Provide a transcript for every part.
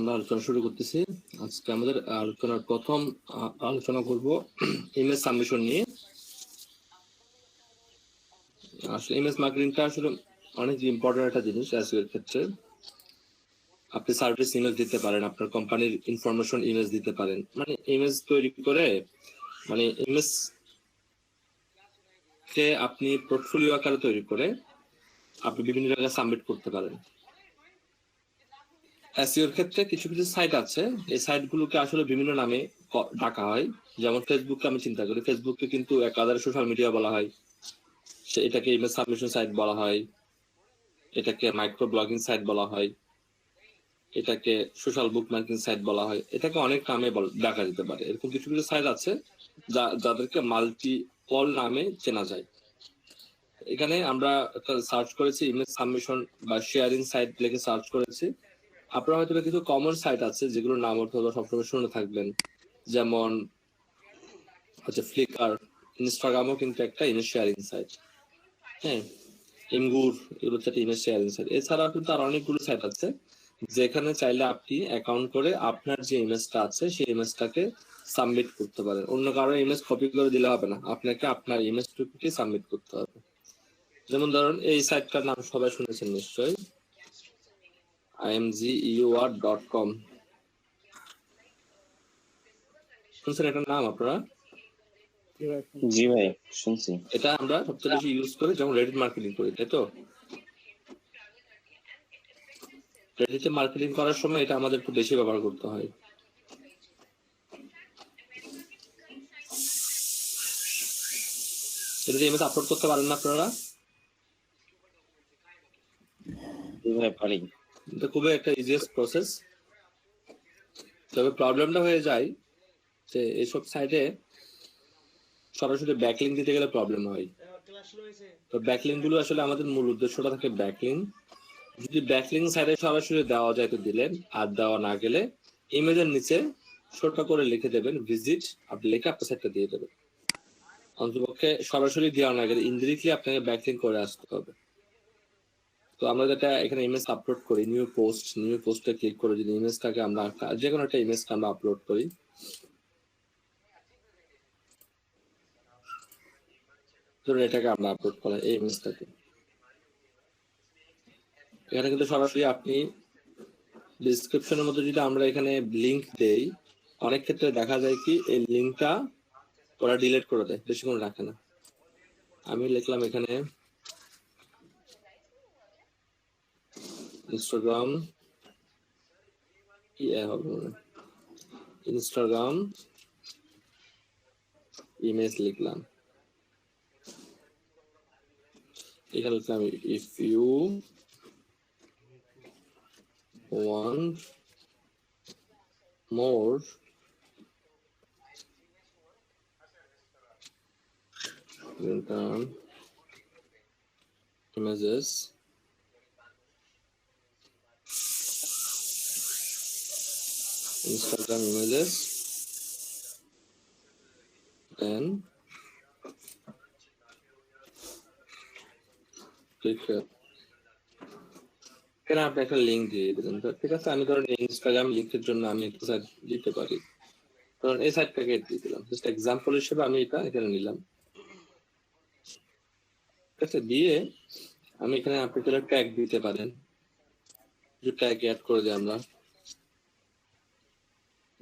আমরা আলোচনা শুরু করতেছি। আজকে আমাদের আলোচনার প্রথম আলোচনা করব ইমেজ সাবমিশন নিয়ে। আসলে ইমেজ মার্কেটিংটা আসলে অনেক ইম্পর্টেন্ট একটা জিনিস এসইও এর ক্ষেত্রে। আপনি সার্ভিস ইমেজ দিতে পারেন, আপনার কোম্পানির ইনফরমেশন ইমেজ দিতে পারেন, মানে ইমেজ তৈরি করে, মানে ইমেজ কে আপনি পোর্টফোলিও আকারে তৈরি করে আপনি বিভিন্ন জায়গায় সাবমিট করতে পারেন। এসইও এর ক্ষেত্রে কিছু কিছু সাইট আছে, এই সাইটগুলোকে আসলে বিভিন্ন নামে ডাকা হয়। যেমন ফেসবুককে আমি চিন্তা করি, ফেসবুককে কিন্তু একাধারে সোশ্যাল মিডিয়া বলা হয়, এটাকে ইমেজ সাবমিশন সাইট বলা হয়, এটাকে মাইক্রো ব্লগিং সাইট বলা হয়, এটাকে সোশ্যাল বুক মার্কিং সাইট বলা হয়, এটাকে অনেক নামে ডাকা যেতে পারে। এরকম কিছু কিছু সাইট আছে যাদেরকে মাল্টিপল নামে চেনা যায়। এখানে আমরা সার্চ করেছি ইমেজ সাবমিশন বা শেয়ারিং সাইট লিখে সার্চ করেছি। আপনারা হয়তো কিছু কমন সাইট আছে যেগুলোর নাম অথবা সবসময় শুনে থাকবেন, যেমন হচ্ছে ফ্লিকার, ইনস্টাগ্রামও কিন্তু একটা ইমেজ শেয়ারিং সাইট। হ্যাঁ, ইমগুর, এগুলো হচ্ছে ইমেজ শেয়ারিং সাইট। এছাড়াও কিন্তু আর অনেকগুলো সাইট আছে যেখানে চাইলে আপনি অ্যাকাউন্ট করে আপনার যে ইমেজটা আছে সেই ইমেজটাকে সাবমিট করতে পারেন। অন্য কারো ইমেজ কপি করে দিলে হবে না, আপনাকে আপনার ইমেজটুকুকে সাবমিট করতে হবে। যেমন ধরুন এই সাইটটার নাম সবাই শুনেছেন নিশ্চয়ই, imgur.com। শুনছেন এটার নাম আপনারা? জি ভাই, শুনছি। এটা আমরা সবচেয়ে বেশি ইউজ করি যখন রেডিট মার্কেটিং করি, তাই তো? রেডিটে মার্কেটিং করার সময় এটা আমাদের একটু বেশি ব্যবহার করতে হয়। এটা ইমেজ আপলোড করতে পারেন না আপনারা? জি ভাই, পারি। এটা খুবই একটা ইজিয়েস্ট প্রসেস। তবে প্রবলেমটা হয়ে যায় যে এইসব সাইটে সরাসরি ব্যাকলিংক দিতে গেলে প্রবলেম হয়। তো ব্যাকলিংক গুলো আসলে আমাদের মূল উদ্দেশ্যটা থাকে ব্যাকলিংক। যদি ব্যাকলিংক সাইটে সরাসরি দেওয়া যায় তো দিলেন, আর দেওয়া না গেলে ইমেজের নিচে ছোট করে লিখে দেবেন ভিজিট, আপনি লিখে আপনার সাইটটা দিয়ে দেবেন। অন্তপক্ষে সরাসরি দেওয়া না গেলে ইনডিরেক্টলি আপনাকে ব্যাকলিংক করে আসতে হবে। তো আমরা যেটা এখানে ইমেজ আপলোড করি, নিউ পোস্টে ক্লিক করে যদি ইমেজটাকে আমরা যে কোনো একটা ইমেজকে আমরা আপলোড করি, ধরুন এটাকে আমরা আপলোড করলাম এই ইমেজটাকে, এখানে কিন্তু সরাসরি আপনি ডিসক্রিপশনের মধ্যে যদি আমরা এখানে লিংক দেই, অনেক ক্ষেত্রে দেখা যায় কি এই লিংকটা ওরা ডিলিট করে দেয়, বেশিক্ষণ রাখে না। আমি লিখলাম এখানে ইনস্টাগ্রাম ইনস্টাগ্রাম ইমেজ লিখলাম, এখানে লিখলাম if you want more images Instagram images, then click here. এখানে আপনি একটা লিঙ্ক দিয়ে দিলেন, ঠিক আছে? আমি ধরেন ইনস্টাগ্রাম লিঙ্কের জন্য আমি একটা সাইট দিতে পারি, ধরুন এই সাইটটাকে দিয়ে দিলাম, জাস্ট এক্সাম্পল হিসেবে আমি এটা এখানে নিলাম। ঠিক আছে, দিয়ে আমি এখানে আপনি ট্যাগ দিতে পারেন, যে ট্যাগ অ্যাড করে দিই আমরা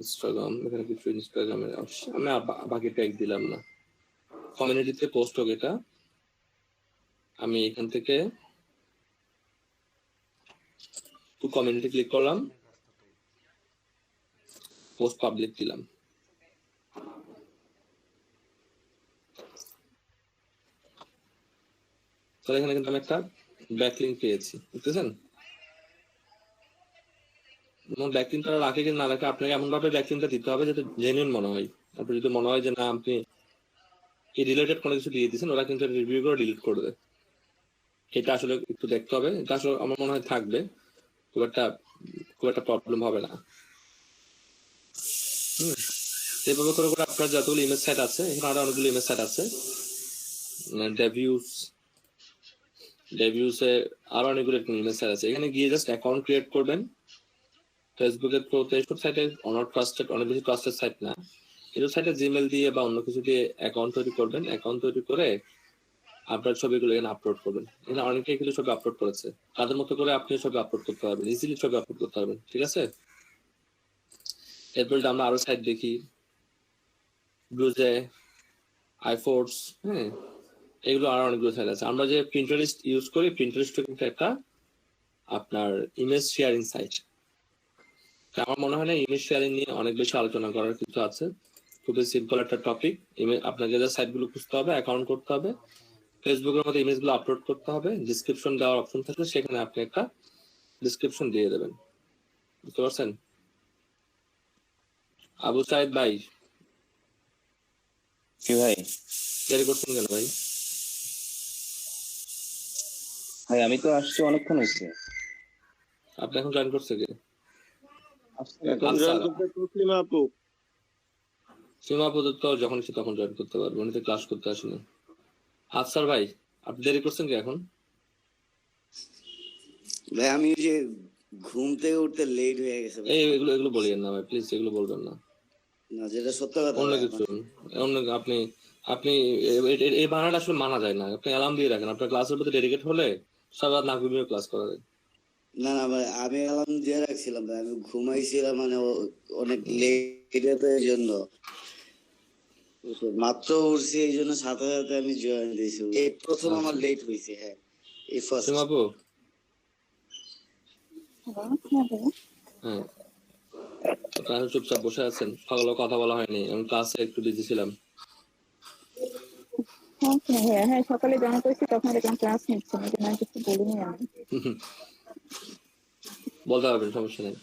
ইনস্টাগ্রাম, এখানে কিছু ইনস্টাগ্রামের আমি বাকি ট্যাগ দিলাম না। কমিউনিটিতে পোস্ট হোক, এটা আমি এখান থেকে কমিউনিটি ক্লিক করলাম, পোস্ট পাবলিক দিলাম। তাহলে এখানে কিন্তু আমি একটা ব্যাকলিংক পেয়েছি, বুঝতেছেন? ব্যাকলিংকটা রাখে কি না রাখে আপনাকে এমন ভাবে ব্যাকলিংকটা দিতে হবে যাতে জেনুইন মনে হয়। তারপর যদি মনে হয় যে না আপনি এই রিলেটেড কোনো কিছু দিয়ে দিয়েছেন, ওরা কিন্তু রিভিউ করে ডিলিট করে দেয়। এটা আসলে একটু দেখতে হবে, এটা আসলে আমার মনে হয় থাকবে, খুব একটা প্রবলেম হবে না। এইভাবে করে করে আপনার যতগুলো ইমেজ সাইট আছে, এখানে আরো অনেকগুলো ইমেজ সাইট আছে, ডেভিউসে আরো অনেকগুলো ইমেজ সাইট আছে। এখানে গিয়ে জাস্ট অ্যাকাউন্ট ক্রিয়েট করবেন, ফেসবুকের থ্রুতে এইসব সাইটে অনেক ট্রাস্টেড, অনেক বেশি ট্রাস্টেড সাইট না। এইসব সাইটে জিমেল দিয়ে বা অন্য কিছু দিয়ে অ্যাকাউন্ট তৈরি করবেন। অ্যাকাউন্ট তৈরি করে আপনার ছবিগুলো এখানে আপলোড করবেন। এখানে অনেকেই কিন্তু ছবি আপলোড করেছে, তাদের মতো করে আপনি ছবি আপলোড করতে পারবেন, ইজিলি ছবি আপলোড করতে পারবেন। ঠিক আছে, এরপরে আমরা আরো সাইট দেখি, ব্লুজে, আইফোর্স, হ্যাঁ, এগুলো আরো অনেকগুলো সাইট আছে। আমরা যে প্রিন্টারেস্ট ইউজ করি, প্রিন্টারেস্ট কিন্তু একটা আপনার ইমেজ শেয়ারিং সাইট। আমার মনে হয় না ইমেজ শেয়ারিং নিয়ে অনেক বেশি আলোচনা করার কিছু আছে। খুবই সিম্পল একটা টপিক। আপনাকে যে সাইটগুলো খুঁজতে হবে, অ্যাকাউন্ট করতে হবে, ফেসবুকের মধ্যে ইমেজগুলো আপলোড করতে হবে, ডিসক্রিপশন দেওয়ার অপশন থাকলে সেখানে আপনি একটা ডিসক্রিপশন দিয়ে দেবেন। বুঝতে পারছেন? আবু সাইদ ভাই, কি ভাই? দেরি করছেন কেন ভাই? ভাই আমি তো আসছি অনেকক্ষণ হয়েছে। আপনি এখন জয়েন করছে কি? এখন জয়েন করতে তসলিমা আপু। সীমা প্রদত্ত যখন ইচ্ছে তখন জয়েন করতে পারবেন, উনি তো ক্লাস করতে আসেনি। আফসার ভাই, আপনি দেরি করছেন কি এখন? ভাই আমি ওই যে ঘুম থেকে উঠতে লেট হয়ে গেছে ভাই। এই এগুলো এগুলো বলিয়েন না ভাই, প্লিজ এগুলো বলবেন না। না, যেটা সত্য কথা অন্য ভাই, কিছু, অন্য আপনি আপনি এই বানাটা আসলে মানা যায় না। আপনি অ্যালার্ম দিয়ে রাখেন, আপনার ক্লাসের প্রতি ডেডিকেট হলে সব রাত না ঘুমিয়ে ক্লাস করা যায়। না না ভাই, আমি অ্যালার্ম দিয়ে রাখছিলাম ভাই, আমি ঘুমাইছিলাম মানে অনেক লেট তো এই জন্য মাত্র উঠছি, এই জন্য সাথে সাথে আমি জয়েন দিয়েছি। এই প্রথম আমার লেট হয়েছে। হ্যাঁ, এই ফার্স্ট। সীমা আপু, হ্যাঁ, আপনারা চুপচাপ বসে আছেন, সকালে কথা বলা হয়নি, আমি ক্লাসে একটু বিজি ছিলাম। হ্যাঁ, সকালে জমা করেছি, তখন দেখলাম ক্লাস নিচ্ছে না, কিন্তু আমি কিছু বলিনি আমি। বলতে পারবেন, সমস্যা নেই।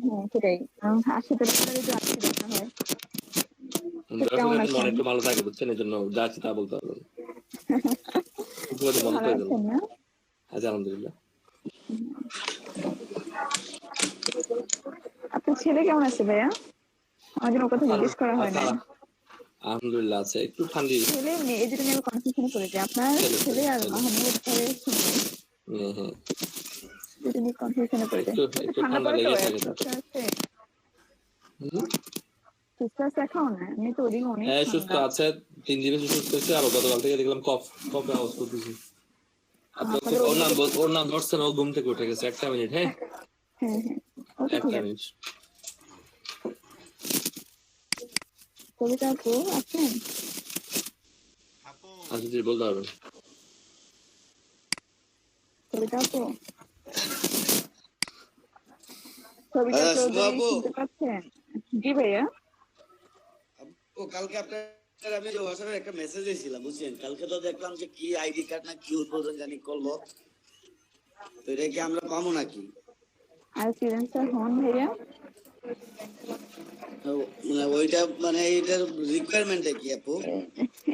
হ্যাঁ, সেটাই। আসলে তো আসছি দেখা হয়। কেমন মনে আছেন? একটু ভালো থাকে, বুঝছেন, এই জন্য যা আছে তা বলতে পারবেন। মনে ভালো করে আছেন না? আচ্ছা, আলহামদুলিল্লাহ। আপনার ছেলে কেমন আছে ভাইয়া? আমার জন্য কথা জিজ্ঞেস করা হয় না। আলহামদুলিল্লাহ আছে, একটু ঠান্ডি। ছেলে মেয়ে, এই দুটো নিয়ে কনফিউশনে পড়ে যায়। আপনার ছেলে আর মাহমুদ ভাইয়ের ছেলে, হ্যাঁ, দুটো নিয়ে কনফিউশনে পড়ে যায়। একটু ঠান্ডা ঠান্ডা পড়ে তো, লেগে থাকে। সুস্থ আছে? সুস্থ আছে এখন? এমনি তো ওদিকে অনেক হ্যাঁ, সুস্থ ঠান্ডা। আছে, 3 দিন বেশি সুস্থ হয়েছে। আবার গতকাল থেকে দেখলাম কফে আওয়াজ করতেছি। আপনাদের ওর নাম ধরছেন, ও ঘুম থেকে উঠে গেছে। একটা মিনিট, হ্যাঁ, হ্যাঁ, ওকে, ঠিক একটা আছে। মিনিট। কবিতা আপু আছেন? আচ্ছা জি, বলতে পারবেন। কবিতা আপু, কবিতা চৌধুরী শুনতে পাচ্ছেন? জি ভাইয়া। ও কালকে আপনার আমি যে হোয়াটসঅ্যাপে একটা মেসেজ দিয়েছিলাম, বুঝছেন, কালকে তো দেখলাম যে কি আইডি কার্ড না কি উদ্বোধন জানি করলো, তো এটা কি আমরা পাবো নাকি? আর ফ্রিল্যান্সার হন ভাইয়া? মানে ওইটা মানে এটার রিকোয়ারমেন্টটা কি আপু?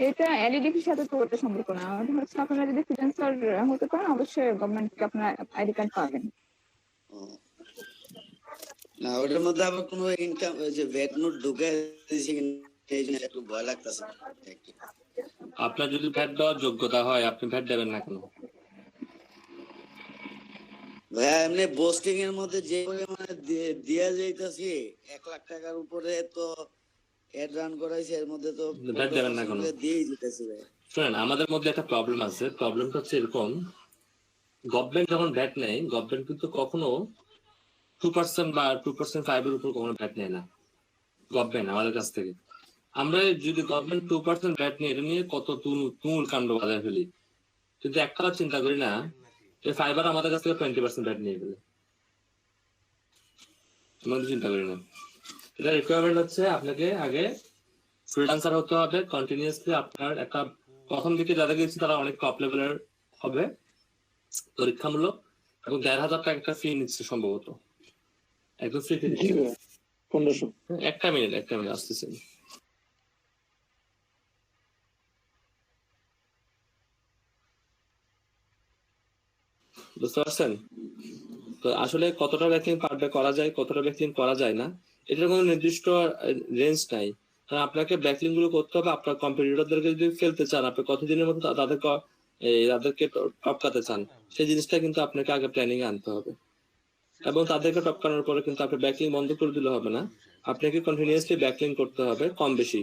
এটা এলইডিপির সাথে তো ওটা সম্পর্ক না। হচ্ছে আপনারা যদি ফ্রিল্যান্সার হতে পারেন, অবশ্যই গভর্নমেন্টকে আপনার আইডি কার্ড পাবেন। ও, না ওটার মধ্যে আবার কোনো ইনকাম যে ভ্যাট নোট ঢুকে দিয়েছে কিনা, এই জন্য একটু ভয় লাগতেছে। আপনার যদি ভ্যাট দেওয়ার যোগ্যতা হয়, আপনি ভ্যাট দেবেন না কেন? ভাইয়া এমনি বোস্টিং এর মধ্যে যে পরিমাণে দিয়া যাইতেছি 1 লাখ টাকার উপরে, তো এড রান করাইছে, এর মধ্যে তো ভ্যাট দেবেন না কেন? দিয়েই যেতেছি ভাই। শুনেন, আমাদের মধ্যে একটা প্রবলেম আছে। প্রবলেমটা হচ্ছে এরকম, গভর্নমেন্ট যখন ভ্যাট নেয়, গভর্নমেন্ট কিন্তু কখনো 2% বা 2% 5-এর উপর কখনো ভ্যাট নেয় না গভর্নমেন্ট আমাদের কাছ থেকে। আমরা যদি গভর্নমেন্ট 2% ভ্যাট নিয়ে, এটা নিয়ে কত তুমুল কাণ্ড বাজায় ফেলি, কিন্তু একটা চিন্তা করি না যে ফাইবার আমাদের কাছ থেকে 20% ভ্যাট নিয়ে ফেলে। আমরা চিন্তা করি না। এটা রিকোয়ারমেন্ট হচ্ছে আপনাকে আগে ফ্রিল্যান্সার হতে হবে কন্টিনিউয়াসলি। আপনার একটা প্রথম দিকে যাদের গেছি তারা অনেক টপ লেভেলের হবে, পরীক্ষামূলক, এবং 1,500 টাকা একটা ফি নিচ্ছে সম্ভবত, একদম ফ্রি। 1500। একটা মিনিট আসতেছে। বুঝতে পারছেন? তো আসলে কতটা ব্যাকলিং পার ডে করা যায়, কতটা ব্যাকলিং করা যায় না, এটার কোনো নির্দিষ্ট রেঞ্জ নাই। কারণ আপনাকে ব্যাকলিং গুলো করতে হবে। আপনার কম্পিটিটরদেরকে যদি ফেলতে চান, আপনি কতদিনের মধ্যে তাদেরকে টপকাতে চান, সেই জিনিসটা কিন্তু আপনাকে আগে প্ল্যানিং এ আনতে হবে। এবং তাদেরকে টপকানোর পরে কিন্তু আপনি ব্যাকলিং বন্ধ করে দিলে হবে না, আপনাকে কন্টিনিউয়াসলি ব্যাকলিং করতে হবে, কম বেশি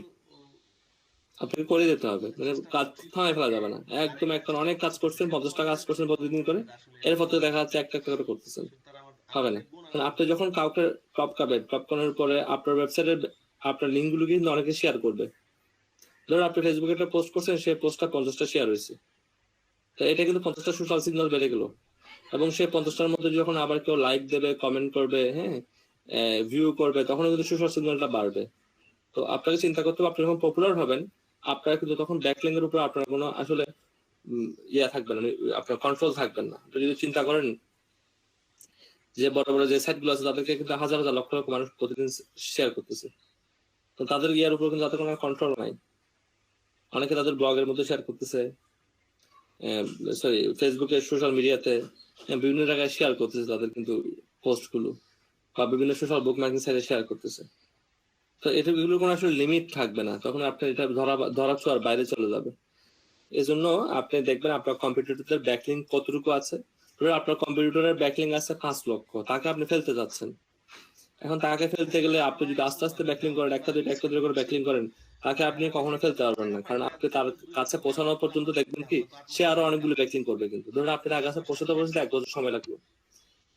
আপনাকে করে যেতে হবে, মানে কাজ থামায় ফেলা যাবে না। একদম একটা অনেক কাজ করছেন, 50টা কাজ করছেন প্রতিদিন করে, এরপর তো দেখা যাচ্ছে একটা একটা করে করতেছেন, হবে না। কারণ আপনি যখন কাউকে টপকানোর পরে আপনার ওয়েবসাইটের আপনার লিঙ্ক গুলো কিন্তু অনেকে শেয়ার করবে। ধরুন আপনি ফেসবুকে একটা পোস্ট করছেন, সেই পোস্টটা 50টা শেয়ার হয়েছে, তো এটা কিন্তু 50টা সোশ্যাল সিগন্যাল বেড়ে গেল। এবং সেই 50টার মধ্যে যখন আবার কেউ লাইক দেবে, কমেন্ট করবে, হ্যাঁ, ভিউ করবে, তখন কিন্তু সোশ্যাল সিগন্যালটা বাড়বে। তো আপনাকে চিন্তা করতে হবে, আপনি যখন পপুলার হবেন, আপনার কিন্তু তখন ব্যাকলিং এর উপর আপনার কোনো আসলে ইয়া থাকবে না, আপনার কন্ট্রোল থাকবেন না। আপনি যদি চিন্তা করেন যে বড় বড় যে সাইট গুলো আছে, তাদেরকে কিন্তু হাজার হাজার লক্ষ লক্ষ মানুষ প্রতিদিন শেয়ার করতেছে, তো তাদের ইয়ার উপর কিন্তু তাদের কোনো কন্ট্রোল নাই। অনেকে তাদের ব্লগের মধ্যে শেয়ার করতেছে, সরি ফেসবুকে, সোশ্যাল মিডিয়াতে বিভিন্ন জায়গায় শেয়ার করতেছে তাদের কিন্তু পোস্ট গুলো, বা বিভিন্ন সোশ্যাল বুক মার্কেটিং সাইটে শেয়ার করতেছে। তো এগুলো কোনো আসলে লিমিট থাকবে না, তখন আপনি এটা ধরা ছোঁয়ার বাইরে চলে যাবে। এই জন্য আপনি দেখবেন আপনার কম্পিউটারের ব্যাকলিং কতটুকু আছে। আপনার কম্পিউটারের ব্যাকলিং আছে 5 লক্ষ, তাকে আপনি ফেলতে যাচ্ছেন। এখন তাকে ফেলতে গেলে আপনি যদি আস্তে আস্তে ব্যাকলিং করেন, একটা দুটো করে ব্যাকলিং করেন, তাকে আপনি কখনো ফেলতে পারবেন না। কারণ আপনি তার কাছে পৌঁছানো পর্যন্ত দেখবেন কি সে আরো অনেকগুলো ব্যাকলিং করবে। কিন্তু ধরুন আপনি তার কাছে পৌঁছাতে 1 বছর সময় লাগবে,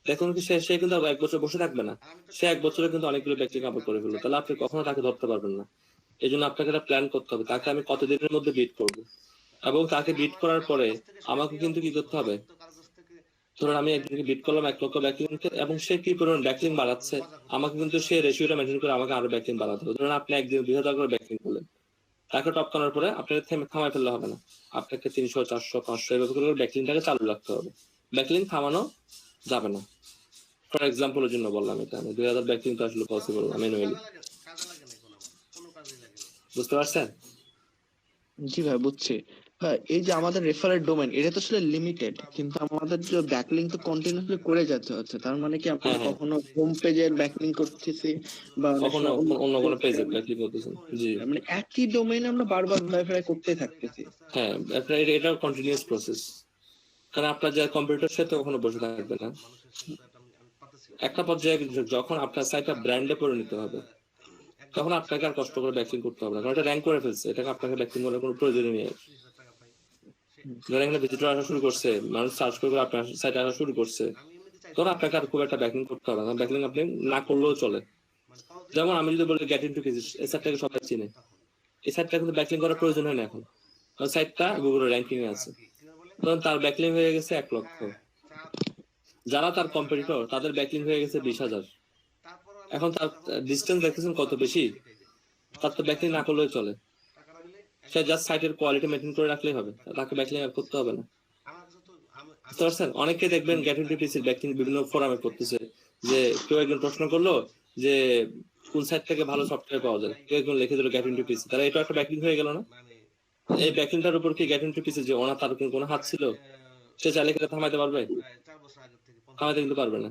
দেখুন কি সে কিন্তু 1 বছর বসে থাকবে না, সে 1 বছরে কিন্তু অনেকগুলো ব্যাকলিং আপলোড করে ফেললো, তাহলে আপনি কখনো তাকে ধরতে পারবেন না। এই জন্য আপনাকে একটা প্ল্যান করতে হবে, তাকে আমি কতদিনের মধ্যে বিট করবো, এবং তাকে বিট করার পরে আমাকে কিন্তু কি করতে হবে। ধরুন আমি একজনকে বিট করলাম 1 লক্ষ ব্যাকলিং, এবং সে কি পরিমাণ ব্যাকলিং বাড়াচ্ছে, আমাকে কিন্তু সেই রেশিওটা মেনটেন করে আমাকে আরো ব্যাকলিং বাড়াতে হবে। ধরুন আপনি একদিন 2000 করে ব্যাকলিং করলেন, তাকে টপ করার পরে আপনাকে থামাই ফেললে হবে না, আপনাকে 300, 400, 500 এভাবে করে ব্যাকলিংটাকে চালু রাখতে হবে, ব্যাকলিং থামানো যাবে না। ফর এক্সাম্পলের জন্য বললাম এটা, আমি 2000 ব্যাকলিং তো আসলে পসিবল না ম্যানুয়ালি, বুঝতে পারছেন? জি ভাই বুঝছি। হ্যাঁ, এই যে আমাদের রেফারেল ডোমেন এটা তো আসলে লিমিটেড, কিন্তু আমাদের যে ব্যাকলিং তো কন্টিনিউসলি করে যেতে হচ্ছে। তার মানে কি আমরা হ্যাঁ, কখনো হোম পেজের ব্যাকলিং করতেছি বা অনেক কখনো সময় অন্য কোনো পেজে ব্যাকলিং করতেছেন। জি মানে একই ডোমেইন আমরা বারবার ভেরিফাই করতেই থাকতেছি। হ্যাঁ, আপনার এটা কন্টিনিউয়াস প্রসেস, কারণ আপনার যে কম্পিউটার সাথে কখনো বসে থাকবে না। একটা পর্যায়ে যখন আপনার সাইটটা ব্র্যান্ডে পরিণত হবে, তখন আপনাকে আর কষ্ট করে ব্যাকলিং করতে হবে না, কারণ এটা র্যাঙ্ক করে ফেলছে, এটাকে আপনাকে ব্যাকলিং করার কোনো প্রয়োজনই নেই। ধরেন এখানে ভিজিটর আসা শুরু করছে, মানুষ সার্চ করে আপনার সাইটে আসা শুরু করছে, তখন আপনাকে আর খুব একটা ব্যাকলিং করতে হবে না, ব্যাকলিং আপনি না করলেও চলে। যেমন আমি যদি বলি গেট ইনটু ফিজিক্স, এই সাইটটাকে সবাই চিনে, এই সাইটটা কিন্তু ব্যাকলিং করার প্রয়োজন হয় না এখন, কারণ সাইটটা গুগলের র্যাঙ্কিং এ আছে। তখন তার ব্যাকলিং হয়ে গেছে 1 লক্ষ, যারা তার কম্পিটিটর তাদের ব্যাকলিং হয়ে গেছে 20,000। এখন তার ডিস্টেন্স দেখতেছেন কত বেশি, তার তো ব্যাকলিং না করলেও চলে, সে জাস্ট সাইটের কোয়ালিটি মেনটেন করে রাখলেই হবে, তাকে ব্যাকলিং আর করতে হবে না। বুঝতে পারছেন? অনেকে দেখবেন গেট ইনটু পিসির ব্যাকলিং বিভিন্ন ফোরামে করতেছে, যে কেউ একজন প্রশ্ন করলো যে কোন সাইট থেকে ভালো সফটওয়্যার পাওয়া যায়, কেউ একজন লিখে দিল গেট ইনটু পিসি, তাহলে এটা একটা ব্যাকলিং হয়ে গেল না? এই ব্যাকলিংটার উপর কি গেট ইনটু পিসি যে ওনার তার কোনো হাত ছিল, সে চাইলে কি থামাইতে পারবে? থামাইতে কিন্তু পারবে না,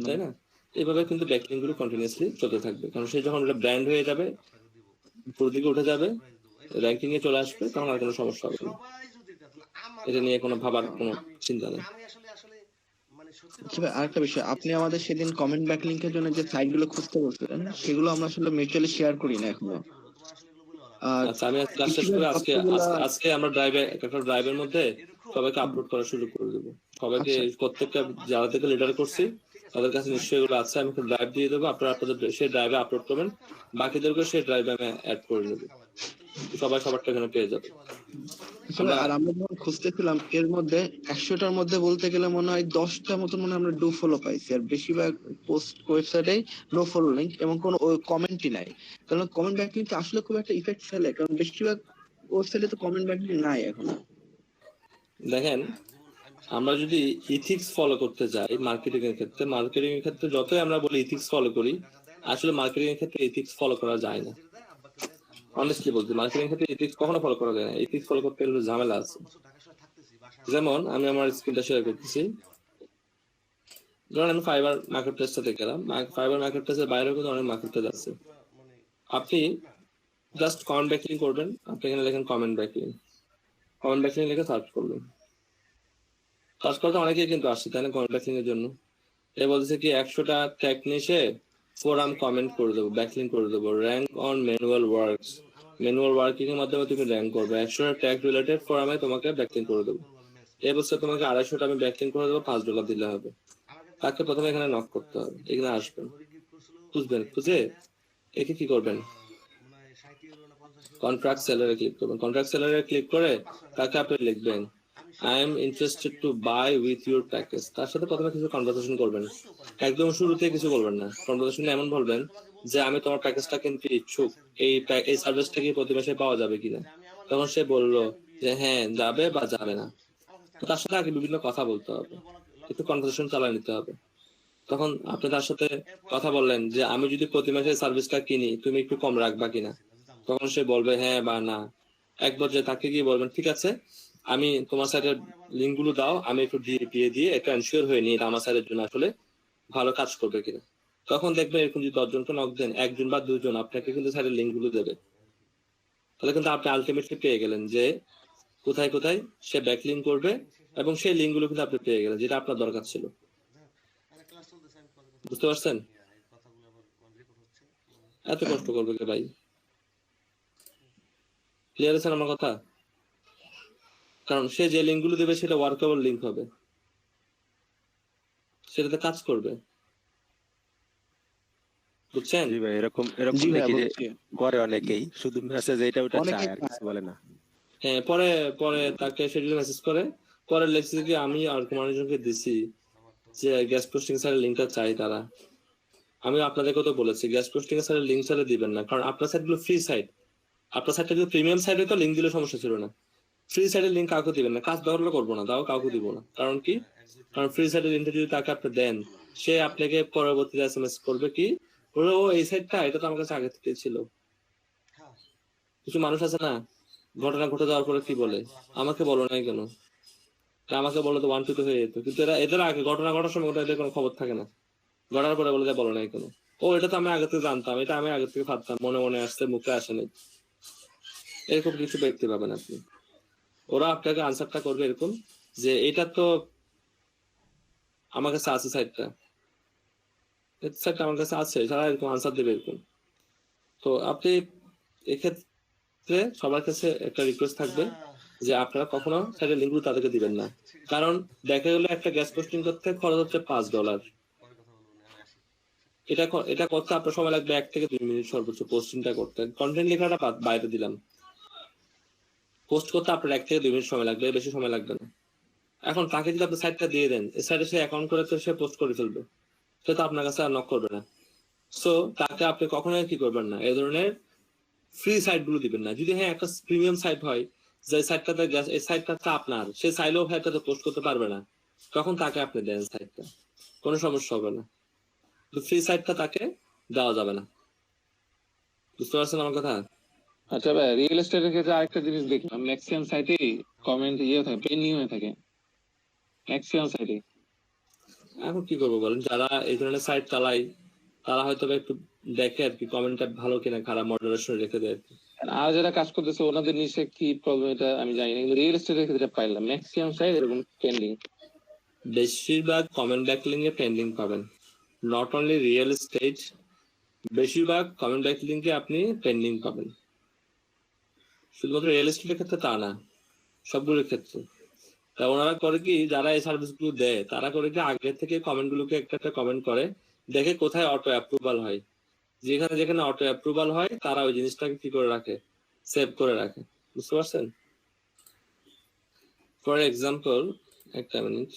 তাই না? এইভাবে কিন্তু ব্যাকলিং গুলো কন্টিনিউয়াসলি চলতে থাকবে, কারণ সে যখন এটা ব্র্যান্ড হয়ে যাবে, পুরো দিকে উঠে যাবে, র্যাঙ্কিং এ চলে আসবে, তখন আর কোনো সমস্যা হবে না। এটা নিয়ে কোনো ভাবার কোনো চিন্তা নেই। আচ্ছা ভাই, আরেকটা বিষয়, আপনি আমাদের সেদিন কমেন্ট ব্যাকলিংকের জন্য যে সাইট গুলো খুঁজতে বলছিলেন, সেগুলো আমরা আসলে মিউচুয়ালি শেয়ার করি না এখনো। আর আচ্ছা, আমি ক্লাস শেষ করে আজকে আজকে আমরা একটা ড্রাইভের মধ্যে সবাইকে আপলোড করা শুরু করে দেবো। সবাইকে প্রত্যেকটা যারা থেকে লিডার করছি তাদের কাছে নিশ্চয়ই এগুলো আছে, আমি একটা ড্রাইভ দিয়ে দেবো, আপনারা আপনাদের সেই ড্রাইভে আপলোড করবেন, বাকিদেরকে সেই ড্রাইভে আমি অ্যাড করে নেবো, সবাই সবারটা এখানে পেয়ে যাবে। আর আমরা যখন খুঁজতেছিলাম এর মধ্যে 100টার মধ্যে বলতে গেলে মনে হয় 10টা মতো মনে আমরা ডু ফলো পাইছি, আর বেশিরভাগ পোস্ট ওয়েবসাইটে নো ফলো লিংক এবং কোনো কমেন্টই নাই। কারণ কমেন্ট ব্যাকলিং আসলে খুব একটা ইফেক্ট ফেলে, কারণ বেশিরভাগ ওয়েবসাইটে তো কমেন্ট ব্যাকলিং নাই এখন। দেখেন, আমরা যদি ইথিক্স ফলো করতে যাই মার্কেটিং এর ক্ষেত্রে যতই আমরা বলি ইথিক্স ফলো করি, আসলে মার্কেটিং এর ক্ষেত্রে ইথিক্স ফলো করা যায় না। অনেস্টলি বলছি, মার্কেটিং ক্ষেত্রে ইথিক্স কখনো ফলো করা যায় না, ইথিক্স ফলো করতে গেলে ঝামেলা আছে। যেমন আমি আমার স্ক্রিনটা শেয়ার করতেছি, ধরুন আমি ফাইবার মার্কেট প্লেসটা থেকে গেলাম, ফাইবার মার্কেট প্লেসের বাইরেও কিন্তু অনেক মার্কেট প্লেস আছে। আপনি জাস্ট কমেন্ট ব্যাকলিং করবেন, আপনি এখানে লেখেন কমেন্ট ব্যাকলিং লিখে সার্চ করবেন, সার্চ করতে অনেকেই কিন্তু আসছে তাই না কমেন্ট ব্যাকলিং এর জন্য। এ বলছে কি 100টা ট্যাগ নিয়ে এসে ফোরাম কমেন্ট করে দেবো, ব্যাকলিং করে দেবো, র্যাঙ্ক অন ম্যানুয়াল ওয়ার্কিং এর মাধ্যমে তুমি র্যাঙ্ক করবে, 100টা ট্যাগ রিলেটেড ফোরামে তোমাকে ব্যাকলিং করে দেবো। এ বলছে তোমাকে 250টা আমি ব্যাকলিং করে দেবো, $5 দিলে হবে। তাকে প্রথমে এখানে নক করতে হবে, এখানে আসবেন, খুঁজবেন, খুঁজে একে কি করবেন, কন্ট্রাক্ট সেলারে ক্লিক করবেন। কন্ট্রাক্ট সেলারে ক্লিক করে তাকে আপনি লিখবেন I am interested to buy with your package. তার সাথে প্রথমে কিছু কনভারসেশন করবেন, একদম শুরুতে কিছু বলবেন না। কনভারসেশনে এমন বলবেন যে আমি তোমার প্যাকেজটা কিনতে ইচ্ছুক, এই সার্ভিসটা কি প্রতি মাসে পাওয়া যাবে কিনা। তখন সে বললো যে হ্যাঁ যাবে বা যাবে না। তো তার সাথে আগে বিভিন্ন কথা বলতে হবে, একটু কনভারসেশন চালিয়ে নিতে হবে। তখন আপনি তার সাথে কথা বললেন যে আমি যদি প্রতি মাসে সার্ভিসটা কিনি তুমি একটু কম রাখবা কিনা। তখন সে বলবে হ্যাঁ বা না। একবার যে তাকে গিয়ে বলবেন ঠিক আছে আমি তোমার সাইটের লিঙ্ক গুলো দাও, আমি একটু দিয়ে এটা এনশিওর হয়ে নিই এটা আমার সাইটের জন্য আসলে ভালো কাজ করবে কিনা। তখন দেখবেন এরকম যদি 10 জনকে নক দেন, 1 জন বা 2 জন আপনাকে কিন্তু সাইটের লিঙ্ক গুলো দেবে। তাহলে কিন্তু আপনি আলটিমেটলি পেয়ে গেলেন যে কোথায় কোথায় সে ব্যাকলিঙ্ক করবে, এবং সেই লিঙ্ক গুলো কিন্তু আপনি পেয়ে গেলেন যেটা আপনার দরকার ছিল। বুঝতে পারছেন? এত কষ্ট করবে কে ভাই? ক্লিয়ার আছে আমার কথা? কারণ সে যে লিঙ্ক গুলো দেবে সেটা ওয়ার্কেবল লিঙ্ক হবে, সেটাতে কাজ করবে। বুঝছেন? জি ভাই, এরকম এরকম জি ভাইয়া দেখি যে বুঝছি। করে অনেকেই, শুধু মেসেজ এটা ওটা অনেকে চায় আর কিছু বলে না। হ্যাঁ, পরে পরে তাকে সে যদি মেসেজ করে, পরে লেখছে কি আমি আর মানুষজনকে দিছি যে গ্যাস পোস্টিং সাইটের লিঙ্কটা চাই তারা। আমি আপনাদেরকে তো বলেছি গ্যাস পোস্টিং সাইটের লিঙ্ক ছাড়া দিবেন না, কারণ আপনার সাইট গুলো ফ্রি সাইট। আপনার সাইটটা যদি প্রিমিয়াম সাইট হতো লিঙ্ক দিলে সমস্যা ছিল না। ফ্রি সাইটের লিঙ্ক কাউকে দিবেন না, কাজ দরকার করবো না, তাও কাউকে দিব না। কারণ কি? কারণ ফ্রি সাইটের লিঙ্কটা যদি তাকে আপনি দেন, সে আপনাকে পরবর্তীতে এসএমএস করবে কি বলে ও এই সাইটটা এটা তো আমার কাছে আগে থেকে ছিল। কিছু মানুষ আছে না, ঘটনা ঘটে যাওয়ার পরে কি বলে আমাকে বলো নাই কেন, আমাকে বলো তো 1 2 হয়ে যেত। কিন্তু এদের আগে ঘটনা ঘটার সময় এদের কোনো খবর থাকে না, ঘটার পরে বলে বলো নাই কেন। ও এটা তো আমি আগে থেকে জানতাম, এটা আমি আগে থেকে ভাবতাম, মনে মনে আসছে মুখে আসেনি। এরকম কিছু ব্যক্তি পাবেন আপনি। ওরা আপনাকে আনসারটা করবে এরকম যে এটা তো আমার কাছে আছে, সাইটটা আমার কাছে আছে, সারা এরকম আনসার দেবে এরকম। তো আপনি এক্ষেত্রে সবার কাছে একটা রিকোয়েস্ট থাকবে যে আপনারা কখনো সাইটের লিঙ্কগুলো তাদেরকে দিবেন না। কারণ দেখা গেলো একটা গ্যাস পোস্টিং করতে খরচ হচ্ছে $5। এটা করতে আপনার সময় লাগবে 1 থেকে 2 মিনিট সর্বোচ্চ পোস্টিংটা করতে। কন্টেন্ট লেখাটা বাইরে দিলাম, পোস্ট করতে আপনার 1 থেকে 2 মিনিট সময় লাগবে, বেশি সময় লাগবে না। এখন তাকে যদি আপনি সাইটটা দিয়ে দেন, এই সাইটে সে অ্যাকাউন্ট করে তো সে পোস্ট করে ফেলবে, সে তো আপনার কাছে আর নক করবে না। সো তাকে আপনি কখনোই কি করবেন না, এই ধরনের ফ্রি সাইট গুলো দিবেন না। যদি হ্যাঁ একটা প্রিমিয়াম সাইট হয় যে সাইটটাতে এই সাইটটা আপনার, সে চাইলেও সাইটটাতে পোস্ট করতে পারবে না, তখন তাকে আপনি দেন সাইটটা, কোনো সমস্যা হবে না। ফ্রি সাইটটা তাকে দেওয়া যাবে না। বুঝতে পারছেন আমার কথা? আচ্ছা ভাই, রিয়েল এস্টেটের ক্ষেত্রে আরেকটা জিনিস দেখলাম, ম্যাক্সিমাম সাইটে কমেন্ট থাকে, পেন্ডিং হয়ে থাকে ম্যাক্সিমাম সাইটে। এখন কি করবো বলেন, যারা এই ধরনের সাইট চালায় তারা হয়তো একটু দেখে আর কি কমেন্টটা ভালো কিনা খারাপ, মডারেশন রেখে দেয় আর কি। আর যারা কাজ করতেছে ওনাদের নিচে কি প্রবলেম এটা আমি জানি না, কিন্তু রিয়েল এস্টেটের ক্ষেত্রে পাইলাম ম্যাক্সিমাম সাইট এরকম পেন্ডিং। বেশিরভাগ কমেন্ট ব্যাকলিং এ পেন্ডিং পাবেন, নট অনলি রিয়েল এস্টেট, বেশিরভাগ কমেন্ট ব্যাকলিং এ আপনি পেন্ডিং পাবেন। শুধুমাত্র রিয়েল এস্টেটের ক্ষেত্রে তা না, সবগুলোর ক্ষেত্রে। তা ওনারা করে কি, যারা এই সার্ভিস গুলো দেয় তারা করে কি আগে থেকে কমেন্ট গুলোকে একটা কমেন্ট করে দেখে কোথায় অটো অ্যাপ্রুভাল হয়, যেখানে যেখানে অটো অ্যাপ্রুভাল হয় তারা ওই জিনিসটাকে কি করে রাখে, সেভ করে রাখে। বুঝতে পারছেন? ফর এক্সাম্পল, একটা মিনিট,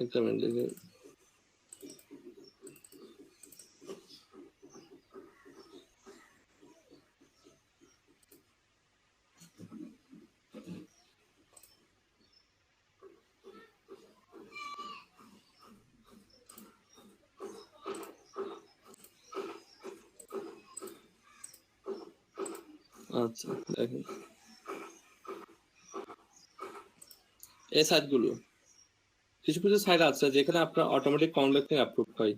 একটা মিনিট দেখে আচ্ছা দেখেন এই সাইট গুলো, কিছু কিছু সাইট আছে যেখানে আপনার অটোমেটিক কমেন্ট ব্যাকলিং অ্যাপ্রুভ হয়।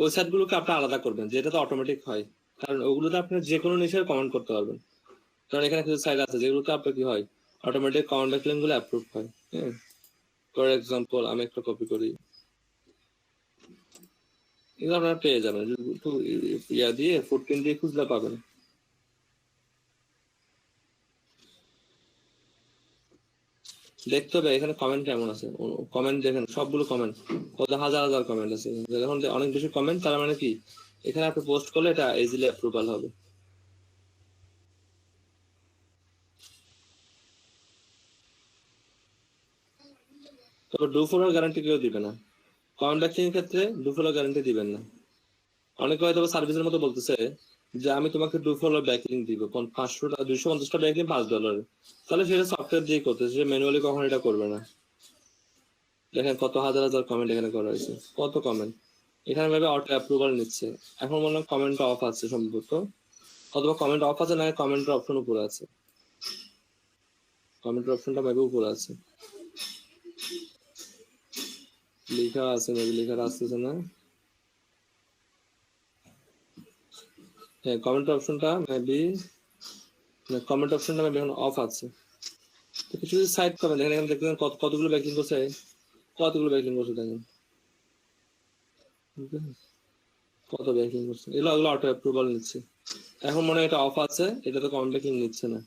ওই সাইট গুলোকে আপনি আলাদা করবেন, যেটা তো অটোমেটিক হয়, কারণ ওগুলোতে আপনি যে কোনো নিচে কমেন্ট করতে পারবেন। কারণ এখানে কিছু সাইট আছে যেগুলোতে আপনার কি হয়, অটোমেটিক কমেন্ট ব্যাকলিংক গুলো অ্যাপ্রুভ হয়। হ্যাঁ, ফর এক্সাম্পল আমি একটা কপি করি, এগুলো আপনারা পেয়ে যাবেন, একটু ইয়া দিয়ে ফুটপ্রিন্ট দিয়ে খুঁজলে পাবেন। দেখতে হবে এখানে কমেন্ট কেমন আছে, কমেন্ট দেখেন সবগুলো কমেন্ট, কত হাজার হাজার কমেন্ট আছে। যখন অনেক বেশি কমেন্ট তার মানে কি এখানে আপনি পোস্ট করলে এটা ইজিলি অ্যাপ্রুভাল হবে। তবে ডু ফলোর গ্যারান্টি কেউ দিবে না, কমেন্ট ব্যাকলিং এর ক্ষেত্রে ডু ফলো গ্যারান্টি দিবেন না। অনেকে হয়তো সার্ভিসের মতো বলতেছে যে আমি তোমাকে ডু ফলো ব্যাকলিং দিব 500 টাকা, 250টা ব্যাকলিং $5, তাহলে সেটা সফটওয়্যার দিয়ে করতেছে, সে ম্যানুয়ালি কখনো এটা করবে না। দেখেন কত হাজার হাজার কমেন্ট এখানে করা হয়েছে, কত কমেন্ট এখানে ভাবে অটো অ্যাপ্রুভাল নিচ্ছে। এখন মনে হয় কমেন্ট অফ আছে সম্ভবত, অথবা কমেন্ট অফ আছে, না কমেন্টের অপশন উপরে আছে, কমেন্টের অপশনটা ভাবে উপরে আছে, লেখা আছে মেবি, লেখা আসতেছে না। হ্যাঁ, কমেন্ট অপশনটা মেবি, কমেন্ট অপশনটা মেবি এখন অফ আছে। তো কিছু সাইড কমেন্ট এখানে দেখবেন কতগুলো ব্যাকলিং করছে, কতগুলো ব্যাকলিং করছে দেখেন, কত ব্যাকলিং করছে, এগুলো অটো অ্যাপ্রুভাল নিচ্ছে। এখন মনে হয় এটা অফ আছে, এটা তো কমেন্ট ব্যাকলিং নিচ্ছে না।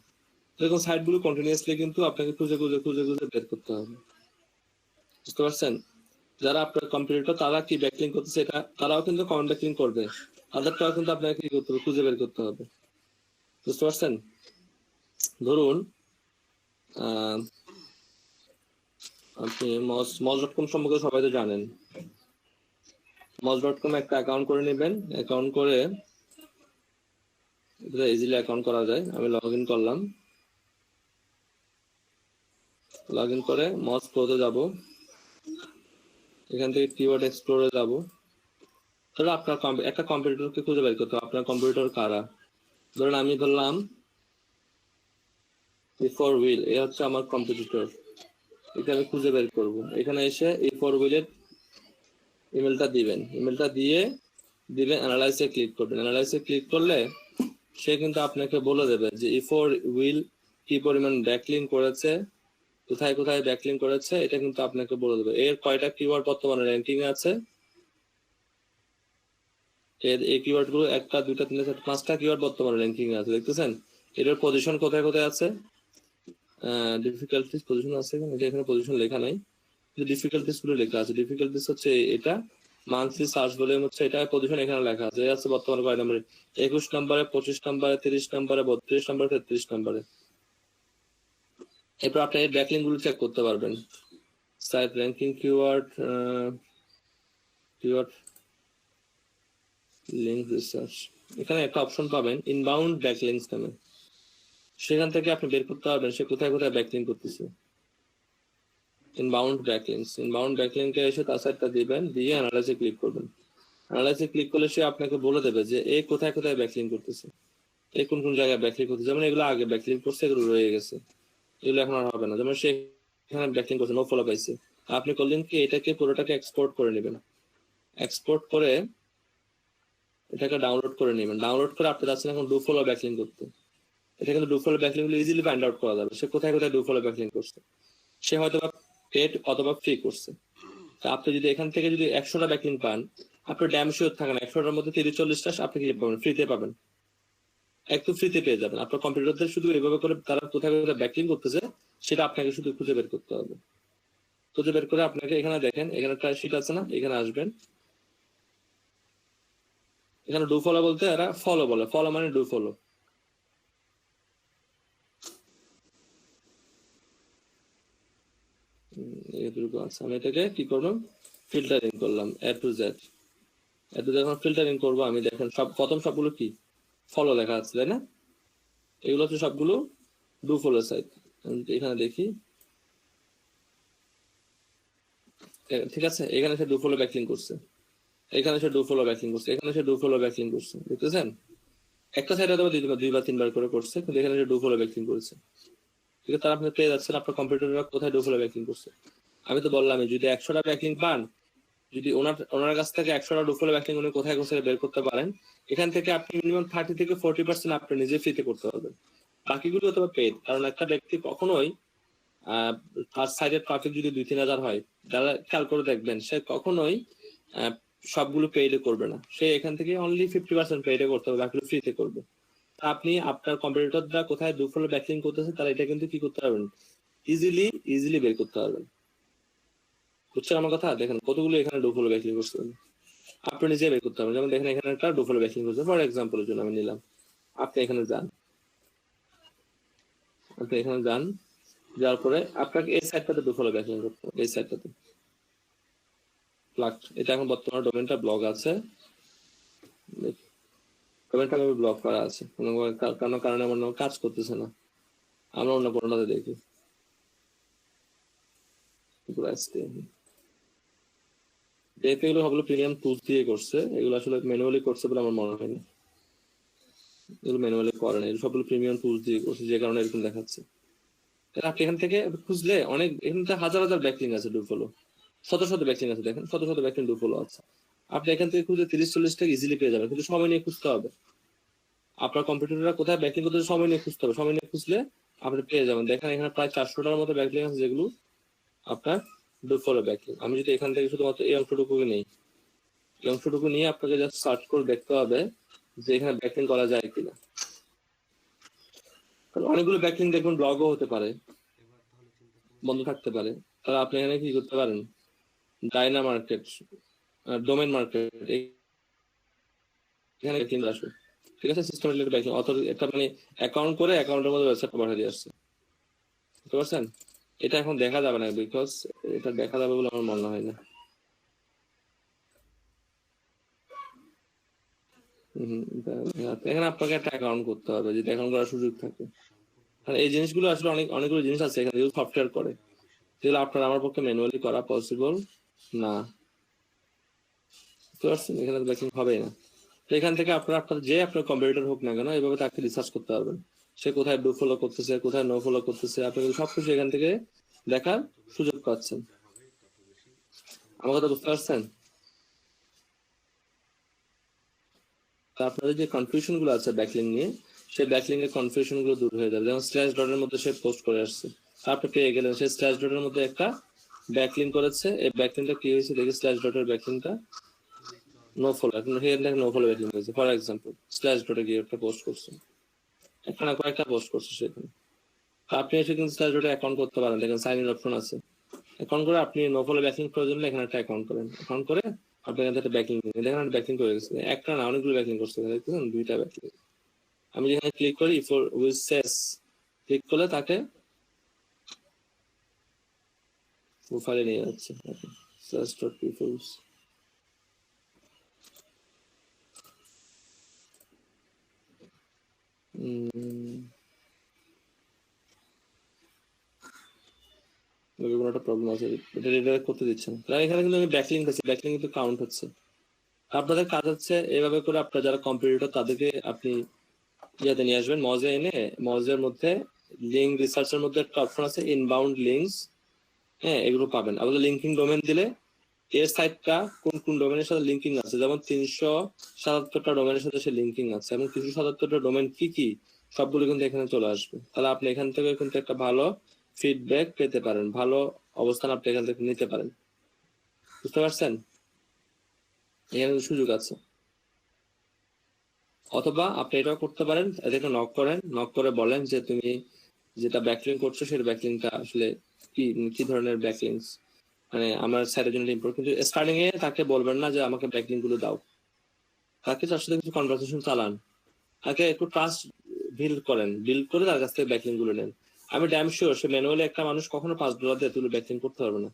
এরকম সাইট গুলো কন্টিনিউয়াসলি কিন্তু আপনাকে খুঁজে খুঁজে খুঁজে খুঁজে বের করতে হবে, বুঝতে পারছেন? যারা আপনার কম্পিউটার তারা কি ব্যাকলিং করতেছে এটা তারাও কিন্তু কমেন্ট ব্যাকলিং করবে, তাদেরটাও কিন্তু আপনাকে কি করতে হবে, খুঁজে বের করতে হবে, বুঝতে পারছেন? ধরুন আপনি মজ.কম সম্পর্কে সবাই তো জানেন। মজ.কম একটা অ্যাকাউন্ট করে নেবেন, অ্যাকাউন্ট করে ইজিলি অ্যাকাউন্ট করা যায়। আমি লগ ইন করলাম, লগ ইন করে মজ প্রোতে যাব, এখান থেকে কিওয়ার্ড এক্সপ্লোরে যাব। তাহলে আপনার একটা কম্পিউটারকে খুঁজে বের করতে হবে, আপনার কম্পিউটার কারা। ধরুন আমি ধরলাম E4 হুইল, এ হচ্ছে আমার কম্পিউটার, এটা আমি খুঁজে বের করব। এখানে এসে E4 হুইলের ইমেলটা দিবেন, ইমেলটা দিয়ে দিবেন অ্যানালাইসে ক্লিক করবেন। অ্যানালাইসে ক্লিক করলে সে কিন্তু আপনাকে বলে দেবে যে E4 হুইল কি পরিমাণ ব্যাকলিং করেছে, কোথায় কোথায় ব্যাকলিং করেছে, এটা কিন্তু আপনাকে বলে দেবে। এর কয়টা কিওয়ার্ড বর্তমানে র্যাঙ্কিং এ আছে, এই কিওয়ার্ড গুলো 1 টা 2 টা 3 টা 4 টা 5 টা কিওয়ার্ড বর্তমানে র্যাঙ্কিং এ আছে, দেখতেছেন? এটার পজিশন কোথায় কোথায় আছে, ডিফিকাল্টিস পজিশন আছে এখানে পজিশন লেখা নাই, ডিফিকাল্টিস গুলো লেখা আছে। ডিফিকাল্টিস হচ্ছে এটা, মান্থলি সার্চ ভলিউম হচ্ছে এটা, পজিশন এখানে লেখা আছে। আছে বর্তমানে কয় নম্বরে, 21 নম্বরে, 25 নম্বরে, 30 নম্বরে, 32 নম্বরে, 33 নম্বরে। এরপর আপনি এই ব্যাকলিং গুলো চেক করতে পারবেন। Site ranking keyword, keyword link research, এখানে একটা অপশন পাবেন ইনবাউন্ড ব্যাকলিংস নামে, সেখান থেকে আপনি বের করতে পারবেন সে কোথায় কোথায় ব্যাকলিং করতেছে। ইনবাউন্ড ব্যাকলিংকে এসে তার সাইটটা দিবেন, দিয়ে অ্যানালাইসে ক্লিক করবেন। অ্যানালাইসে ক্লিক করলে সে আপনাকে বলে দেবে যে এ কোথায় কোথায় ব্যাকলিং করতেছে, এই কোন কোন জায়গায় ব্যাকলিং করতেছে। যেমন এগুলো আগে ব্যাকলিং করছে, এগুলো রয়ে গেছে, এগুলো এখন আর হবে না। যেমন সে এখানে ব্যাকলিং করছে, নো ফলো পাইছে, আপনি করলেন কি এটাকে পুরোটাকে এক্সপোর্ট করে নেবেন, এক্সপোর্ট করে এটাকে ডাউনলোড করে নেবেন। ডাউনলোড করে আপনি যাচ্ছেন এখন ডু ফলো ব্যাকলিং করতে। এটা কিন্তু ডু ফলো ব্যাকলিং গুলো ইজিলি ফাইন্ড আউট করা যাবে, সে কোথায় কোথায় ডু ফলো ব্যাকলিং করছে। সে হয়তো বা পেড অথবা ফ্রি করছে। আপনি যদি এখান থেকে যদি 100টা ব্যাকলিং পান, আপনার ড্যাম শিওর থাকেন 100টার মধ্যে 30-40টা আপনি কি পাবেন, ফ্রিতে পাবেন, একটু ফ্রিতে পেয়ে যাবেন। আপনার কম্পিউটারদের শুধু এভাবে করে তারা কোথায় কোথায় ব্যাকলিং করতেছে সেটা আপনাকে শুধু খুঁজে বের করতে হবে। খুঁজে বের করে আপনাকে এখানে দেখেন, এখানে একটা শীট আছে না, এখানে আসবেন। এখানে ডু ফলো বলতে এরা ফলো বলে, ফলো মানে ডু ফলো। এটুকু আছে, আমি এটাকে কি করলাম, ফিল্টারিং করলাম A to Z। যখন ফিল্টারিং করবো আমি দেখেন প্রথম সবগুলো কি ফলো লেখা আছে, তাই না? এগুলো হচ্ছে সবগুলো ডু ফলো সাইট। এখানে দেখি, ঠিক আছে, এখানে সে ডু ফলো ব্যাকলিং করছে, এখানে সে ডু ফলো ব্যাকলিং করছে, এখানে সে ডু ফলো ব্যাকলিং করছে, দেখতেছেন? একটা সাইড হয়তো 2 বা 3 বার করে করছে, কিন্তু এখানে সে ডু ফলো ব্যাকলিং করেছে। ঠিক আছে, তার আপনি পেয়ে যাচ্ছেন আপনার কম্পিউটারে কোথায় ডু ফলো ব্যাকলিং করছে। আমি তো বললাম যদি 100টা ব্যাকলিং পান যদি ওনার কাছ থেকে 100টা ডু ফলো ব্যাকলিং উনি কোথায় কোথায় বের করতে পারেন, এখান থেকে আপনি মিনিমাম 30 থেকে 40% আপনি নিজে ফ্রিতে করতে পারবেন। বাকিগুলো অথবা পেড, কারণ একটা ব্যক্তি কখনোই তার সাইডের ট্রাফিক যদি 2-3 হাজার হয়, যারা খেয়াল করে দেখবেন, সে কখনোই সবগুলো পেইডে করবে না। সে এখান থেকে অনলি 50% পেইডে করতে হবে, বাকিগুলো ফ্রিতে করবে। আপনি আপনার কম্পিটিটররা কোথায় ডু ফলো ব্যাকলিং করতেছে, তারা এটা কিন্তু কি করতে পারবেন, ইজিলি বের করতে পারবেন। বুঝছেন আমার কথা? দেখেন কতগুলো এখানে ডু ফলো ব্যাকলিং করতে হবে, আপনি নিজে বের করতে পারবেন। যেমন দেখেন এখানে একটা ডু ফলো ব্যাকলিং করছে, ফর এক্সাম্পলের জন্য আমি নিলাম। আপনি এখানে যান, যাওয়ার পরে আপনাকে এই সাইটটাতে ডু ফলো ব্যাকলিং করতে হবে, এই সাইটটাতে প্লাগ। এটা এখন বর্তমানে ডোমেনটা ব্লগ আছে, ডোমেনটা ব্লক করা আছে, কোনো কারণে আমার কাজ করতেছে না। আমরা অন্য কোনোটাতে দেখি। যেহেতু এগুলো সবগুলো প্রিমিয়াম টুলস দিয়ে করছে, এগুলো আসলে ম্যানুয়ালি করছে বলে আমার মনে হয় না। এগুলো ম্যানুয়ালি করে না, এগুলো সবগুলো প্রিমিয়াম টুলস দিয়ে করছে, যে কারণে এরকম দেখাচ্ছে। আপনি এখান থেকে খুঁজলে অনেক, এখানে হাজার ব্যাকলিং আছে ডু ফলো, শত ব্যাকলিং আছে। দেখেন শত ব্যাকলিং ডু ফলো আছে। আপনি এখান থেকে খুঁজে 30-40 টাকা ইজিলি পেয়ে যাবেন, কিন্তু সময় নিয়ে খুঁজতে হবে। আপনার কম্পিউটাররা কোথায় ব্যাকলিং করতে সময় নিয়ে খুঁজতে হবে, সময় নিয়ে খুঁজলে আপনি পেয়ে যাবেন। দেখেন এখানে প্রায় 400টার মতো ব্যাকলিং আছে, যেগুলো আপনার ডু ফলো ব্যাকলিং। আমি যদি এখান থেকে শুধুমাত্র এই অংশটুকু নেই, এই অংশটুকু নিয়ে আপনাকে জাস্ট সার্চ করে দেখতে হবে যে এখানে ব্যাকলিং করা যায় কিনা। কারণ অনেকগুলো ব্যাকলিং দেখবেন ব্লগও হতে পারে, বন্ধ থাকতে পারে। তাহলে আপনি এখানে কি করতে পারেন, ডাইনা মার্কেট, ডোমেন মার্কেট, এখানে ব্যাকলিং আসবে। ঠিক আছে, সিস্টেম রিলেটেড ব্যাকলিং, অথবা একটা মানে অ্যাকাউন্ট করে অ্যাকাউন্টের মধ্যে ওয়েবসাইট পাঠিয়ে দিয়ে আসছে। বুঝতে পারছেন? এটা এখন দেখা যাবে না, বিকজ এটা দেখা যাবে বলে আমার মনে হয় না। এখানে আপনাকে একটা অ্যাকাউন্ট করতে হবে, যদি অ্যাকাউন্ট করার সুযোগ থাকে। আর এই জিনিসগুলো আসলে অনেকগুলো জিনিস আছে এখানে, যেগুলো সফটওয়্যার করে, যেগুলো আপনার আমার পক্ষে ম্যানুয়ালি করা পসিবল না। বুঝতে পারছেন? এখানে ব্যাকিং হবেই না। তো এখান থেকে আপনার যে আপনার কম্পিউটার হোক না কেন, এইভাবে তাকে রিসার্চ করতে পারবেন, সে কোথায় ডু ফলো করতেছে, কোথায় নো ফলো করতেছে। আপনি কিন্তু সবকিছু এখান থেকে দেখার সুযোগ পাচ্ছেন। আমার কথা বুঝতে পারছেন? আপনাদের যে কনফিউশন গুলো আছে ব্যাকলিং নিয়ে, সেই ব্যাকলিং এর কনফিউশন গুলো দূর হয়ে যাবে। যেমন স্ল্যাশ ডটের মধ্যে সে পোস্ট করে আসছে, আপনি পেয়ে গেলেন সেই স্ল্যাশ ডটের মধ্যে একটা ব্যাকলিং করেছে। এই ব্যাকলিংটা কি হয়েছে দেখি, স্ল্যাশ ডটের ব্যাকলিংটা নো ফলো, এখন নো ফলো ব্যাকলিং হয়েছে। ফর এক্সাম্পল স্ল্যাশ ডটে গিয়ে একটা পোস্ট করছে, একটা না কয়েকটা পোস্ট করছে সেখানে। আপনি এসে কিন্তু স্ল্যাশ ডটে অ্যাকাউন্ট করতে পারেন, দেখেন সাইন ইন অপশন আছে। অ্যাকাউন্ট করে আপনি নো ফলো ব্যাকলিং প্রয়োজন হলে এখানে একটা অ্যাকাউন্ট করেন, অ্যাকাউন্ট করে আপনি এখান থেকে ব্যাকলিং নিন। দেখেন ব্যাকলিং করে গেছে, একটা না অনেকগুলো ব্যাকলিং করছে, দেখতেছেন 2টা ব্যাকলিং। আমি যেখানে ক্লিক করি ফর উইথ সেস ক্লিক করলে তাকে প্রোফাইলে নিয়ে যাচ্ছে। ses.peoples কোনো একটা প্রবলেম আছে, এটা রিডাইরেক্ট করতে দিচ্ছে না। এখানে কিন্তু আমি ব্যাকলিং হচ্ছে, ব্যাকলিং কিন্তু কাউন্ট হচ্ছে। আপনাদের কাজ হচ্ছে এইভাবে করে আপনার যারা কম্পিউটার তাদেরকে আপনি ইয়াতে নিয়ে আসবেন, মজে এনে মজের মধ্যে লিঙ্ক রিসার্চের মধ্যে একটা অপশন আছে ইনবাউন্ড লিঙ্কস, হ্যাঁ এগুলো পাবেন। আবার লিঙ্কিং ডোমেন দিলে এর সাইটটা কোন ডোমেনের সাথে লিঙ্কিং আছে, যেমন 377টা ডোমেনের সাথে সে লিঙ্কিং আছে, এবং 377টা ডোমেন কি সবগুলো কিন্তু এখানে চলে আসবে। তাহলে আপনি এখান থেকে কিন্তু একটা ভালো ফিডব্যাক পেতে পারেন, ভালো অবস্থান আপনি এখান থেকে নিতে পারেন। বুঝতে পারছেন? এখানে সুযোগ আছে। অথবা আপনি এটাও করতে পারেন, এটাকে নক করেন, নক করে বলেন যে তুমি যেটা ব্যাকলিং করছো সেটা ব্যাকলিংটা আসলে কি ধরনের ব্যাকলিংস, মানে আমার সাইটের জন্য ইম্পর্টেন্ট। কিন্তু স্টার্টিং এ তাকে বলবেন না যে আমাকে ব্যাকলিং গুলো দাও, তাকে তার সাথে কিছু কনভারসেশন চালান, তাকে একটু ট্রাস্ট বিল্ড করে তার কাছ থেকে ব্যাকলিং গুলো নেন। আমি ড্যাম শিওর সে ম্যানুয়ালি একটা মানুষ কখনো $5 দিয়ে এতগুলো ব্যাকলিং করতে পারবে না,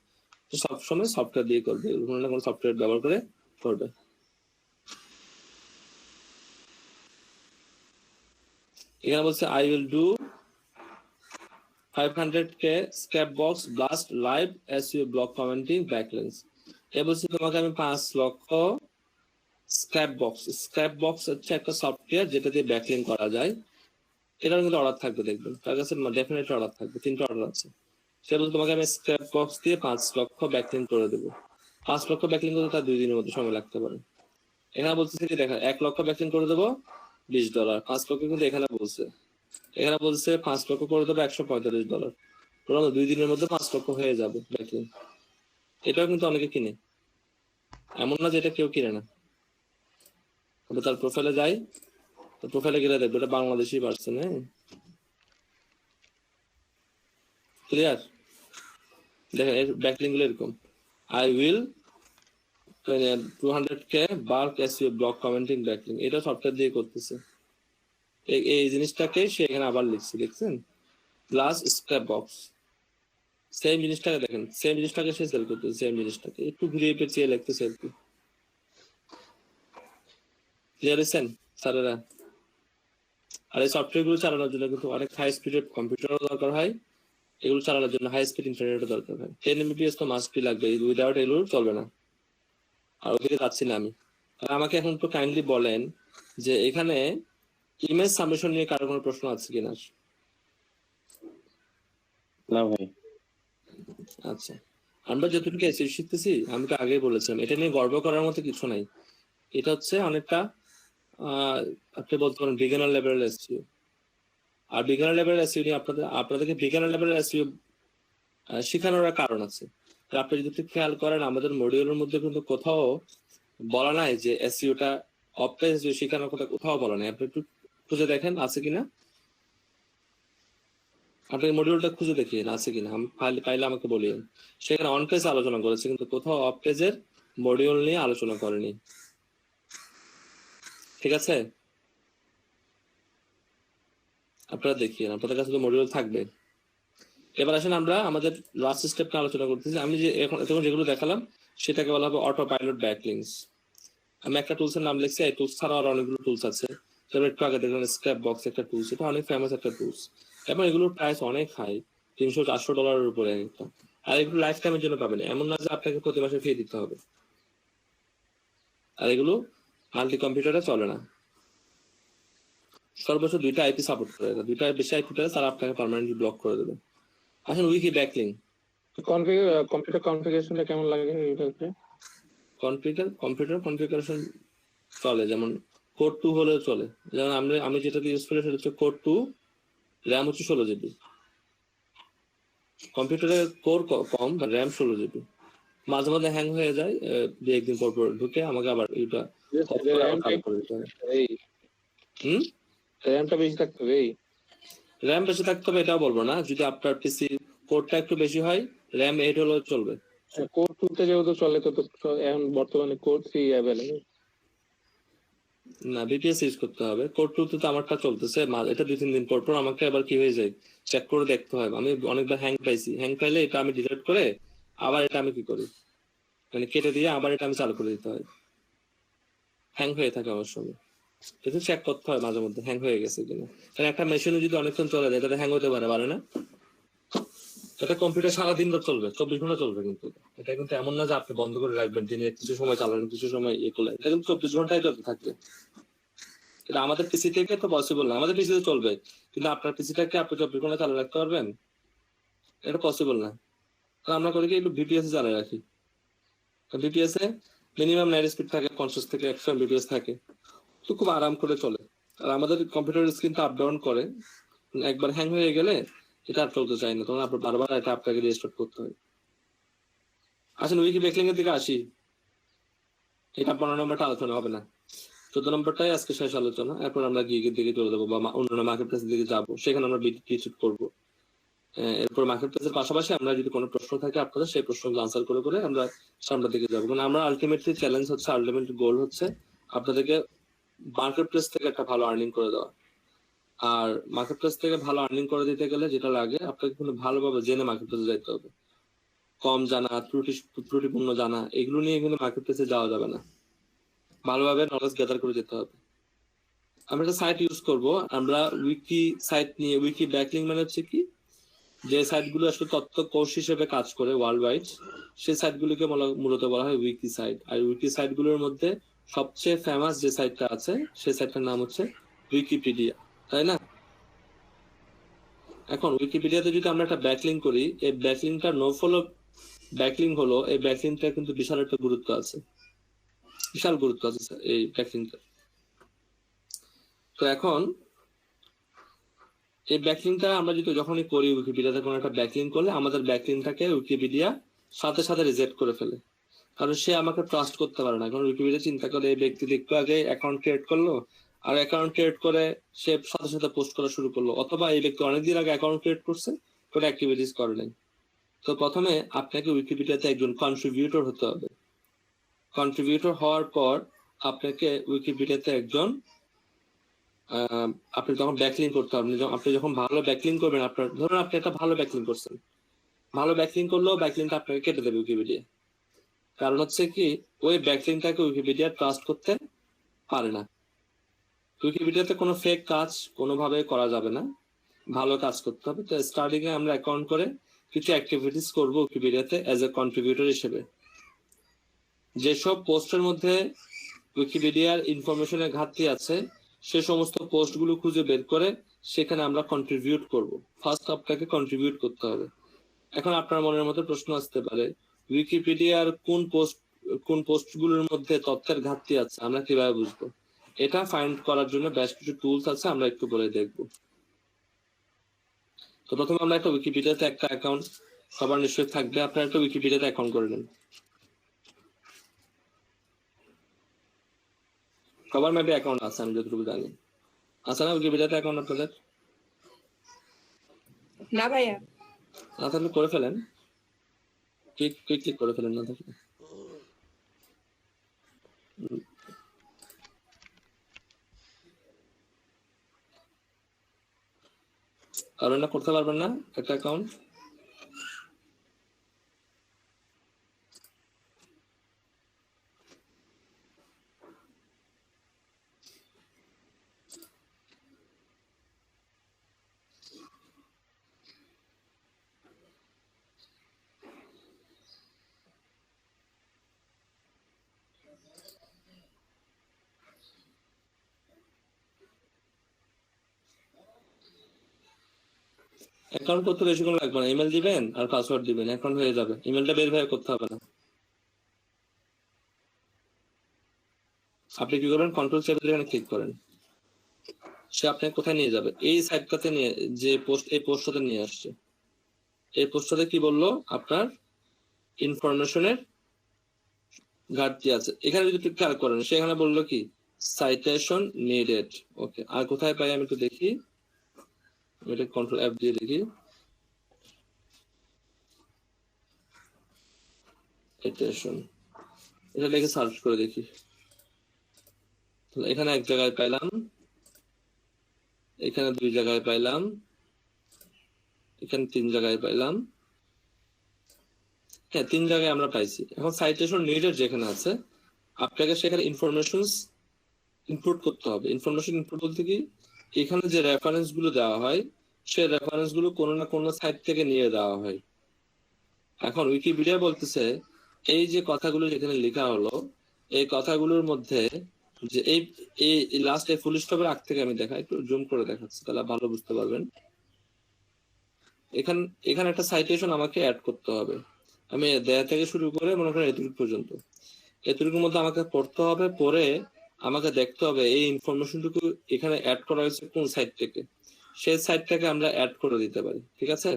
তো সবসময় সফটওয়্যার দিয়ে করবে, কোনো না কোনো সফটওয়্যার ব্যবহার করে করবে। এখানে বলছে I will do 500k Scrapbox blast live SEO blog commenting backlinks। এ বলছে তোমাকে আমি 5 লক্ষ Scrapbox হচ্ছে একটা সফটওয়্যার যেটা দিয়ে ব্যাকলিং করা যায়। এটার কিন্তু অর্ডার থাকবে, দেখবেন তার কাছে ডেফিনেটলি অর্ডার থাকবে, 3টা অর্ডার আছে। সে বলছে তোমাকে আমি Scrapbox দিয়ে 5 লক্ষ ব্যাকলিং করে দেবো। 5 লক্ষ ব্যাকলিং করতে তার 2 দিনের মধ্যে সময় লাগতে পারে। এখানে বলতেছে কি দেখা 1 লক্ষ ব্যাকলিং করে দেবো $20, 5 লক্ষ কিন্তু এখানে বলছে 5 লক্ষ করে দেবো $145। বরং 2 দিনের মধ্যে 5 লক্ষ হয়ে যাবে ব্যাকলিং। এটাও কিন্তু অনেকে কিনে, এমন না যে এটা কেউ কিনে না। আমরা তার প্রোফাইলে যাই, তো প্রোফাইলে গেলে দেখবো এটা বাংলাদেশি পার্সন। হ্যাঁ, ক্লিয়ার? দেখেন এর ব্যাকলিং গুলো এরকম, I will 200k bulk SEO block commenting backlink, এটা সফটওয়্যার দিয়ে করতেছে। এই জিনিসটাকে সে এখানে আবার লিখছেন প্লাস স্ক্র্যাপ বক্স, সেম জিনিসটাকে দেখেন, সেম জিনিসটাকে সে সেল করতেছে, সেম জিনিসটাকে একটু ঘুরিয়ে পেঁচিয়ে লিখতেছে আর কি। ক্লিয়ার হয়েছেন স্যারেরা? আর এই সফটওয়্যার গুলো চালানোর জন্য কিন্তু অনেক হাই স্পিডের কম্পিউটারও দরকার হয়, এগুলো চালানোর জন্য হাই স্পিড ইন্টারনেটও দরকার হয়। 10 Mbps তো মাস্ট বি লাগবে, উইদাউট এগুলো চলবে না। আর ওদিকে যাচ্ছি না আমি। আর আমাকে এখন একটু কাইন্ডলি বলেন যে এখানে ইমেজ সাবমিশন নিয়ে কারো কোনো প্রশ্ন আছে কিনা? না ভাই। আচ্ছা, আমরা যতটুকু এসইও শিখতেছি, আমি তো আগেই বলেছিলাম এটা নিয়ে গর্ব করার মতো কিছু নাই। এটা হচ্ছে অনেকটা আপনি বলতে পারেন বিগিনার লেভেলের এসইও। আর বিগিনার লেভেলের এসইও নিয়ে আপনাদেরকে বিগিনার লেভেলের এসইও শেখানোর কারণ আছে। আপনি যদি একটু খেয়াল করেন, আমাদের মডিউলের মধ্যে কিন্তু কোথাও বলা নাই যে এসইওটা অফ পেজ শেখানোর কথা, কোথাও বলা নাই। আপনি একটু খুঁজে দেখেন আছে কিনা, আপনি মডিউলটা খুঁজে দেখিয়ে আছে কিনা, আমি পাইলে আমাকে বলিয়েন। সেখানে অন পেজ আলোচনা করেছে, কিন্তু কোথাও অফ পেজের মডিউল নিয়ে আলোচনা করেনি। ঠিক আছে, আপনারা দেখিয়েন, আপনাদের কাছে তো মডিউল থাকবে। এবার আসেন আমরা আমাদের লাস্ট স্টেপটা আলোচনা করতেছি। আমি যে এখন যেগুলো দেখালাম সেটাকে বলা হবে অটো পাইলট ব্যাকলিংস। আমি একটা টুলসের নাম লিখছি, এই টুলস ছাড়াও আরো অনেকগুলো টুলস আছে। যেমন একটু আগে দেখলাম স্ক্র্যাপ বক্স একটা টুলস, এটা অনেক ফেমাস একটা টুলস, এবং এগুলোর প্রাইস অনেক হাই, $300-400 উপরে একটা। আর এগুলো লাইফ টাইমের জন্য পাবেন, এমন না যে আপনাকে প্রতি মাসে ফি দিতে হবে। আর এগুলো মাল্টি কম্পিউটারে চলে না, সর্বোচ্চ 2টা আইপি সাপোর্ট করে, 2টার বেশি আইপি পেলে তারা আপনাকে পার্মানেন্টলি ব্লক করে দেবে। আসলে উইকি ব্যাকলিং কম্পিউটার কনফিগারেশনটা কেমন লাগে এটাতে? কম্পিউটার কনফিগারেশন চলে, যেমন কোড 2 হলেও চলে। যেমন আমি যেটা ইউজ করি সেটা হচ্ছে কোড 2, র্যাম হচ্ছে 16 GB। কম্পিউটারের কোর কম, র্যাম 16 GB। মাঝে মাঝে হ্যাং হয়ে যায়, 2-1 দিন পর ঢুকে আমাকে আবার এটা র্যামটা বেশি থাকতে হবে। র্যাম বেশি থাকতে হবে এটাও বলবো না, যদি আপনার পিসি কোডটা একটু বেশি হয়, র্যাম 8 হলেও চলবে। কোড 2 তে যেহেতু চলে, তো এখন বর্তমানে কোড 3 অ্যাভেলেবল না, বিপিএস ইউজ করতে হবে। কোড 2 তে তো আমারটা চলতেছে, এটা 2-3 দিন পর আমাকে আবার কি হয়ে যায় চেক করে দেখতে হয়। আমি অনেকবার হ্যাং পাইছি, হ্যাং পাইলে এটা আমি ডিলিট করে আবার এটা আমি কি করি, মানে কেটে দিয়ে আবার এটা আমি চালু করে দিতে হয়। হ্যাং হয়ে থাকে আমার সময়, কিন্তু চেক করতে হয় মাঝে মধ্যে হ্যাং হয়ে গেছে কিনা। কারণ একটা মেশিনে যদি অনেকক্ষণ চলে যায়, এটাতে হ্যাং হতে পারে না। এটা কম্পিউটার সারাদিন চলবে, 24 ঘন্টা চলবে। কিন্তু এটা কিন্তু এমন না যে আপনি বন্ধ করে রাখবেন, দিনে কিছু সময় চালাবেন, কিছু সময় ইয়ে করলেন। এটা কিন্তু 24 ঘন্টাই চলতে থাকবে। এটা আমাদের পিসি থেকে তো পসিবল না, আমাদের পিসিতে চলবে, কিন্তু আপনার পিসিটাকে আপনি 24 ঘন্টা চালু রাখতে পারবেন? এটা পসিবল না। কারণ আমরা করি কি, একটু ভিপিএস এ চালিয়ে রাখি। ভিপিএস এ মিনিমাম নেট স্পিড থাকে 50 থেকে 100 Mbps থাকে, তো খুব আরাম করে চলে। আর আমাদের কম্পিউটার স্ক্রিন তো আপ ডাউন করে, একবার হ্যাং হয়ে গেলে এটা আর চলতে চায় না, তখন আপনার বারবার এটা আপনাকে রিস্টার্ট করতে হয়। আসলে উইকি ব্যাকলিং এর দিকে আসি, এটা 15 নম্বরটা আলোচনা হবে না, 14 নম্বরটাই আজকে শেষ আলোচনা। এরপর আমরা গিগের দিকে চলে যাবো বা অন্যান্য মার্কেট প্লেসের দিকে যাবো, সেখানে আমরা ভিজিট করবো। এরপর মার্কেট প্লেসের পাশাপাশি আমরা যদি কোনো প্রশ্ন থাকে আপনাদের, সেই প্রশ্নগুলো আনসার করে আমরা সামনের দিকে যাবো। কারণ আমরা আলটিমেটলি চ্যালেঞ্জ হচ্ছে, আলটিমেট গোল হচ্ছে আপনাদেরকে মার্কেট প্লেস থেকে একটা ভালো আর্নিং করে দেওয়া। আর মার্কেট প্লেস থেকে ভালো আর্নিং করে দিতে গেলে যেটা লাগে, আপনাকে কিন্তু ভালোভাবে জেনে মার্কেট প্লেসে যাইতে হবে। কম জানা, ত্রুটিপূর্ণ জানা, এগুলো নিয়ে কিন্তু মার্কেট প্লেসে যাওয়া যাবে না, ভালোভাবে নলেজ গ্যাদার করে যেতে হবে। আমরা একটা সাইট ইউজ করব, আমরা উইকি সাইট নিয়ে। উইকি ব্যাকলিং মানে হচ্ছে কি, যে সাইটগুলো আসলে তথ্য কোষ হিসেবে কাজ করে ওয়ার্ল্ড ওয়াইড, সেই সাইটগুলোকে মূলত বলা হয় উইকি সাইট। আর উইকি সাইটগুলোর মধ্যে সবচেয়ে ফেমাস যে সাইটটা আছে, সেই সাইটটার নাম হচ্ছে উইকিপিডিয়া, তাই না? এখন উইকিপিডিয়াতে যদি আমরা একটা ব্যাকলিং করি, এই ব্যাকলিংটা নো ফলো ব্যাকলিং হলো, এই ব্যাকলিংটা কিন্তু বিশাল একটা গুরুত্ব আছে, বিশাল গুরুত্ব আছে এই ব্যাকলিংটা। তো এখন এই ব্যাকলিংটা আমরা যদি যখনই করি, উইকিপিডিয়াতে কোনো একটা ব্যাকলিং করলে আমাদের ব্যাকলিংটাকে উইকিপিডিয়া সাথে সাথে রিজেক্ট করে ফেলে, কারণ সে আমাকে ট্রাস্ট করতে পারে না। কারণ উইকিপিডিয়া চিন্তা করে এই ব্যক্তি একটু আগে অ্যাকাউন্ট ক্রিয়েট করলো, আর অ্যাকাউন্ট ক্রিয়েট করে সে সাথে সাথে পোস্ট করা শুরু করলো, অথবা এই ব্যক্তি অনেকদিন আগে অ্যাকাউন্ট ক্রিয়েট করছে, কোনো অ্যাক্টিভিটিস করে নাই। তো প্রথমে আপনাকে উইকিপিডিয়াতে একজন কন্ট্রিবিউটর হতে হবে। কন্ট্রিবিউটর হওয়ার পর আপনাকে উইকিপিডিয়াতে একজন আপনি যখন ব্যাকলিং করতে হবে, আপনি যখন ভালো ব্যাকলিং করবেন, আপনার ধরুন আপনি একটা ভালো ব্যাকলিং করছেন, ভালো ব্যাকলিং করলেও ব্যাকলিংটা আপনাকে কেটে দেবে উইকিপিডিয়া। কারণ হচ্ছে কি, ওই ব্যাকলিংটাকে উইকিপিডিয়া ট্রাস্ট করতে পারে না। উইকিপিডিয়াতে কোনো ফেক কাজ কোনোভাবে করা যাবে না, ভালো কাজ করতে হবে। তো স্টার্টিং এ আমরা অ্যাকাউন্ট করে কিছু অ্যাক্টিভিটিস করবো উইকিপিডিয়াতে অ্যাজ এ কন্ট্রিবিউটর হিসেবে। যেসব পোস্টের মধ্যে উইকিপিডিয়ার ইনফরমেশনের ঘাটতি আছে, সে সমস্ত পোস্টগুলো খুঁজে বের করে সেখানে আমরা কন্ট্রিবিউট করব। ফার্স্ট আপনাকে কন্ট্রিবিউট করতে হবে। এখন আপনার মনের মধ্যে প্রশ্ন আসতে পারে, উইকিপিডিয়ার কোন পোস্টগুলোর মধ্যে তথ্যের ঘাটতি আছে আমরা কিভাবে বুঝবো? এটা ফাইন্ড করার জন্য বেশ কিছু টুলস আছে, আমরা একটু বলে দেখবো। তো প্রথমে আমরা একটা উইকিপিডিয়াতে একটা অ্যাকাউন্ট, সবার নিশ্চয়ই থাকবে, আপনারা একটা উইকিপিডিয়াতে অ্যাকাউন্ট করে নেন। সবার মেবি অ্যাকাউন্ট আছে, আমি যতটুকু জানি। আছে না উইকিপিডিয়াতে অ্যাকাউন্ট আপনাদের? না ভাইয়া। না থাকলে করে ফেলেন, ক্লিক করে ফেলেন না থাকলে। পারবেন না, করতে পারবেন না একটা অ্যাকাউন্ট? অ্যাকাউন্ট করতে বেশিক্ষণ লাগবে না, ইমেল দিবেন আর পাসওয়ার্ড দিবেন, অ্যাকাউন্ট হয়ে যাবে। ইমেলটা ভেরিফাই করতে হবে না। আপনি কি করবেন, কন্ট্রোল সেভ এখানে ক্লিক করেন, সে আপনাকে কোথায় নিয়ে যাবে? এই সাইটটাতে নিয়ে, যে পোস্ট, এই পোস্টটাতে নিয়ে আসছে। এই পোস্টটাতে কি বললো, আপনার ইনফরমেশনের ঘাটতি আছে। এখানে যদি একটু খেয়াল করেন, সেখানে বললো কি সাইটেশন নিডেড। ওকে, আর কোথায় পাই আমি একটু দেখি, এটা কন্ট্রোল অ্যাপ দিয়ে দেখি। সাইটেশন, এটা লিখে সার্চ করে দেখি। এখানে এক জায়গায় পাইলাম, এখানে 2 জায়গায় পাইলাম, এখানে 3 জায়গায় পাইলাম। হ্যাঁ, 3 জায়গায় আমরা পাইছি। এখন সাইটেশন নিডেড যেখানে আছে, আপনাকে সেখানে ইনফরমেশনস ইনপুট করতে হবে। ইনফরমেশন ইনপুট বলতে কি, এখানে যে রেফারেন্স গুলো দেওয়া হয়, সেই রেফারেন্স গুলো কোনো না কোনো সাইট থেকে নিয়ে দেওয়া হয়। এখন উইকিপিডিয়া বলতেছে এই যে কথাগুলো যেখানে লেখা হলো, এই কথাগুলোর মধ্যে যে এই লাস্ট এই ফুল স্টপের আগ থেকে আমি দেখাই, একটু জুম করে দেখাচ্ছি, তাহলে ভালো বুঝতে পারবেন। এখানে একটা সাইটেশন আমাকে অ্যাড করতে হবে। আমি দেয়া থেকে শুরু করে মনে করেন এতটুকু পর্যন্ত, এতটুকুর মধ্যে আমাকে পড়তে হবে। পরে আমাকে দেখতে হবে এই ইনফরমেশনটুকু এখানে অ্যাড করা হয়েছে কোন সাইট থেকে, সেই সাইটটাকে আমরা অ্যাড করে দিতে পারি। ঠিক আছে?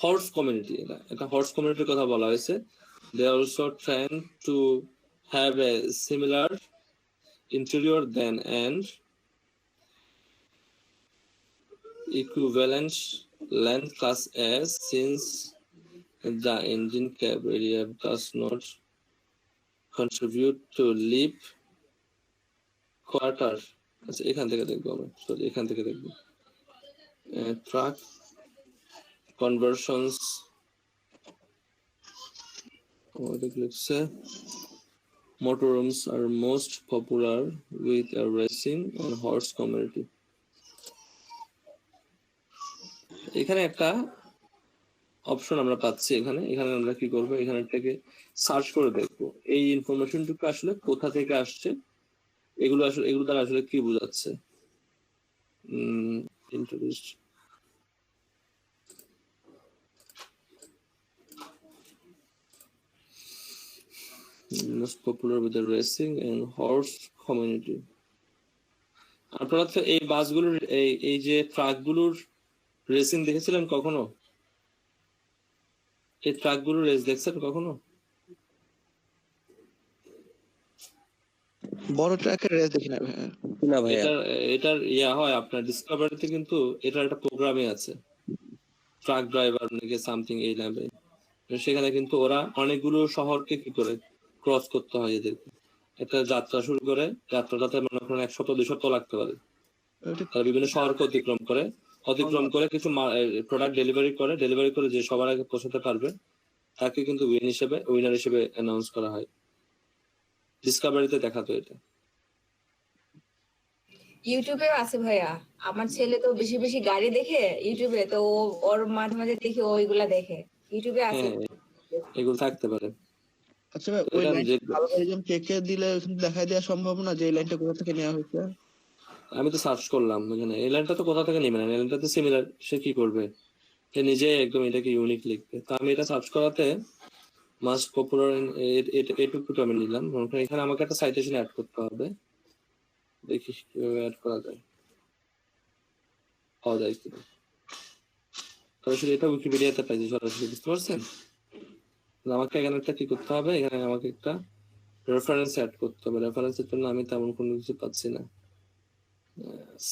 হর্স কমিউনিটি, এটা হর্স কমিউনিটির কথা বলা হয়েছে। They are also trying to have a similar interior than and equivalent length class S, since the engine cab area does not contribute to leap quarter. আচ্ছা, এখান থেকে দেখবো আমরা, সরি এখান থেকে দেখবো। ট্রাক conversions, লিখছে motorhomes are most popular with a racing and horse community. এখানে একটা অপশন আমরা পাচ্ছি। এখানে আমরা কি করবো, এখানে থেকে সার্চ করে দেখবো এই ইনফরমেশনটুকু আসলে কোথা থেকে আসছে, এগুলো দ্বারা আসলে কি বোঝাচ্ছে। Most popular with the racing and horse community. আপনারা তো এই বাসগুলোর এই যে ট্রাকগুলোর রেসিং দেখেছিলেন কখনো? এই ট্রাকগুলোর রেস দেখছেন কখনো? বড় ট্রাকের রেস দেখি না ভাইয়া। না ভাইয়া, এটার হয় আপনার ডিসকভারিতে কিন্তু এটার একটা প্রোগ্রামে আছে, ট্রাক ড্রাইভার নাকি সামথিং এই নামে। সেখানে কিন্তু ওরা অনেকগুলো শহরকে কি করে ক্রস করতে হয় এদেরকে। একটা যাত্রা শুরু করে, যাত্রাটাতে মনে করেন 100-200 সপ্তাহ লাগতে পারে। তারা বিভিন্ন শহরকে অতিক্রম করে কিছু প্রোডাক্ট ডেলিভারি করে যে সবার আগে পৌঁছাতে পারবে তাকে কিন্তু উইনার হিসেবে অ্যানাউন্স করা হয়। ডিসকভারিতে দেখাতো এটা। ইউটিউবেও আছে ভাইয়া, আমার ছেলে তো বেশি বেশি গাড়ি দেখে ইউটিউবে, তো ওর মাঝে মাঝে দেখি ওইগুলা দেখে ইউটিউবে আছে। এগুলো থাকতে পারে। আচ্ছা ভাই, ওই অ্যালগরিদম কে দিলে দেখাই দেওয়া সম্ভব না যে এই লাইনটা কোথা থেকে নেওয়া হয়েছে? আমি তো সার্চ করলাম এখানে, এই লাইনটা তো কোথা থেকে নেবে না, এই লাইনটা তো সিমিলার। সে কি করবে, সে নিজে একদম এটাকে ইউনিক লিখবে। তো আমি এটা সার্চ করাতে মাস্ট পপুলার এটুকু আমি নিলাম। এখানে আমাকে একটা সাইটেশন অ্যাড করতে হবে, দেখি কিভাবে অ্যাড করা যায়, পাওয়া যায় কিনা। সরাসরি এটা উইকিপিডিয়াতে পাইছি সরাসরি, বুঝতে পারছেন? আমাকে এখানে একটা কি করতে হবে, এখানে আমাকে একটা রেফারেন্স অ্যাড করতে হবে। রেফারেন্সের জন্য আমি তেমন কোনো কিছু পাচ্ছি না।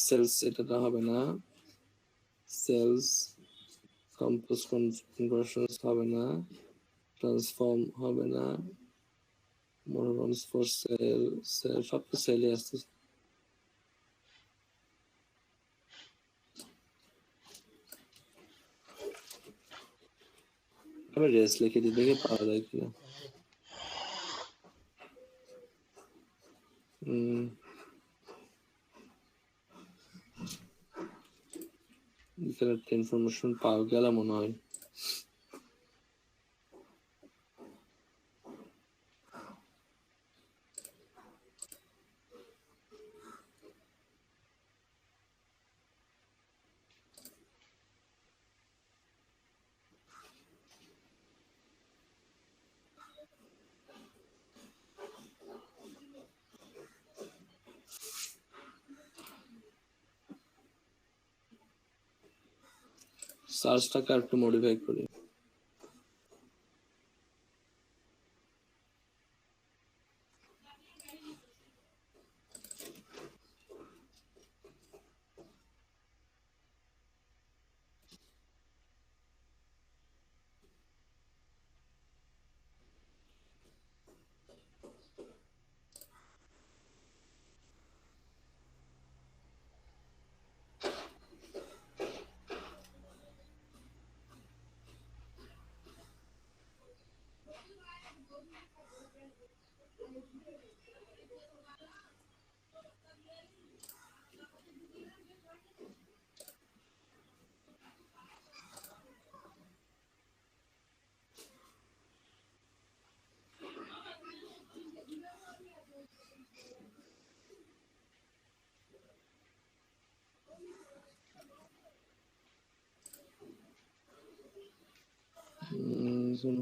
সেলস এটা হবে না, সেলস কম্পোজ কনভার্সনস হবে না, ট্রান্সফর্ম হবে না, মোরমস ফর সেল সব তো সেলে আসছে। আমি রেস লিখে দিই, দেখে পাওয়া যায় কিনা। এখানে একটা ইনফরমেশন পাওয়া গেল মনে হয়। সার্চটাকে আর একটু মডিফাই করি।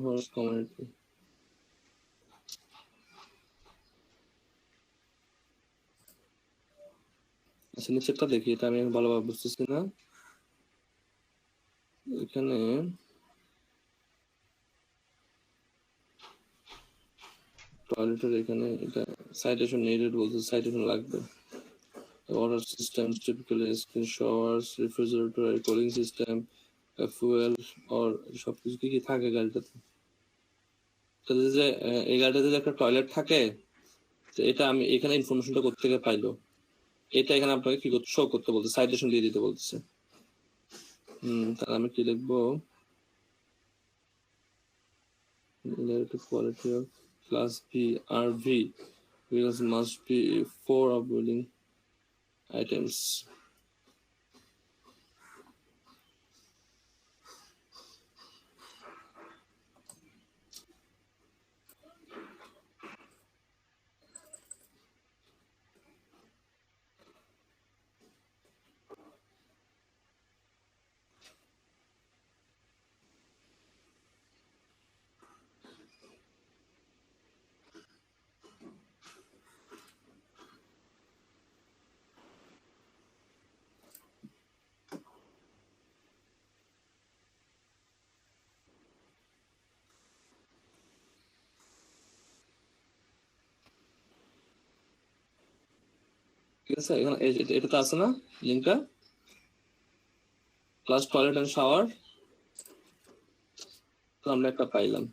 horse community। আচ্ছা নিচেরটা দেখি, এটা আমি ভালোভাবে বুঝতেছি না। এখানে টয়লেটের এখানে এটা সাইটেশন নিডেড বলতে, সাইটেশন লাগবে। Water systems typically skin showers, refrigerator, cooling system, fuel or সবকিছু কি কি থাকে গাড়িটাতে। তাহলে যে এই গাড়িটাতে যে একটা টয়লেট থাকে, তো এটা আমি এখানে ইনফরমেশনটা কোথা থেকে পাইলো, এটা এখানে আপনাকে কি করতে শো করতে বলতে, সাইটেশন দিয়ে দিতে বলতেছে। তাহলে আমি কি লিখবো, quality of class B RV because must be 4 of building items. ঠিক আছে, এখানে এটাতে আছে না লিঙ্কটা, প্লাস টয়লেট এন্ড শাওয়ার, আমরা একটা পাইলাম।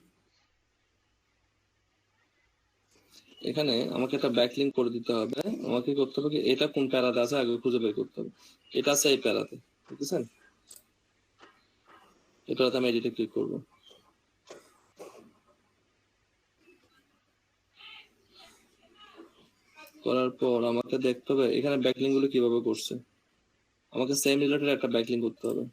এখানে আমাকে একটা ব্যাকলিঙ্ক করে দিতে হবে। আমাকে কি করতে হবে, কি এটা কোন প্যারাতে আছে আগে খুঁজে বের করতে হবে। এটা আছে এই প্যারাতে, বুঝছেন? এই প্যারাতে আমি এডিটে ক্লিক করবো। করার পর আমাকে দেখতে হবে এখানে ব্যাকলিঙ্ক গুলো কিভাবে করছে। আমাকে সেম রিলেটেড একটা ব্যাকলিঙ্ক করতে হবে।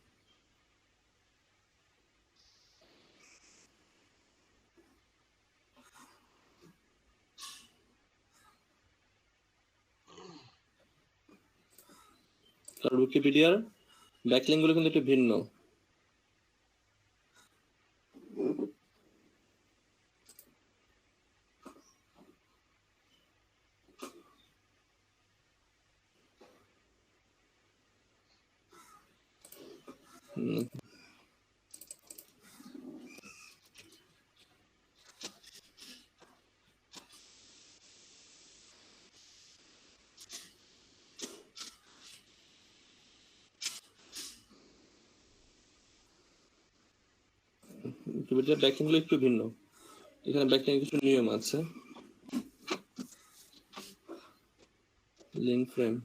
কারণ উইকিপিডিয়ার ব্যাকলিঙ্ক গুলো কিন্তু একটু ভিন্ন। উইকিপিডিয়ার ব্যাকলিঙ্ক গুলো একটু ভিন্ন। এখানে ব্যাকলিঙ্ক কিছু নিয়ম আছে। Link frame,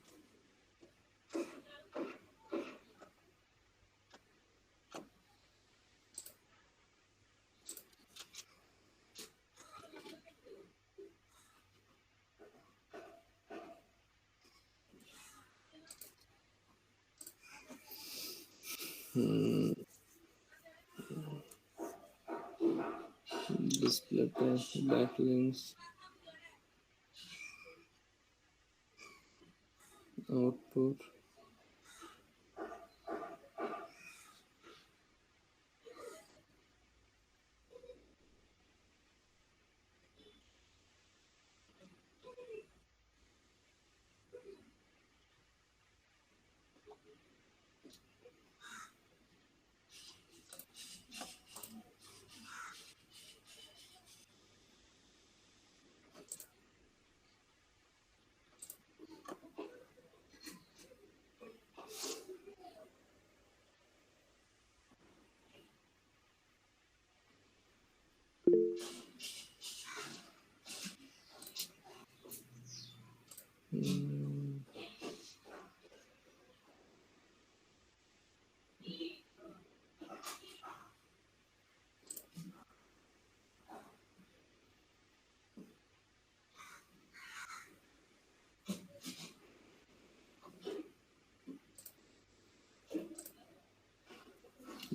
display backlinks, output,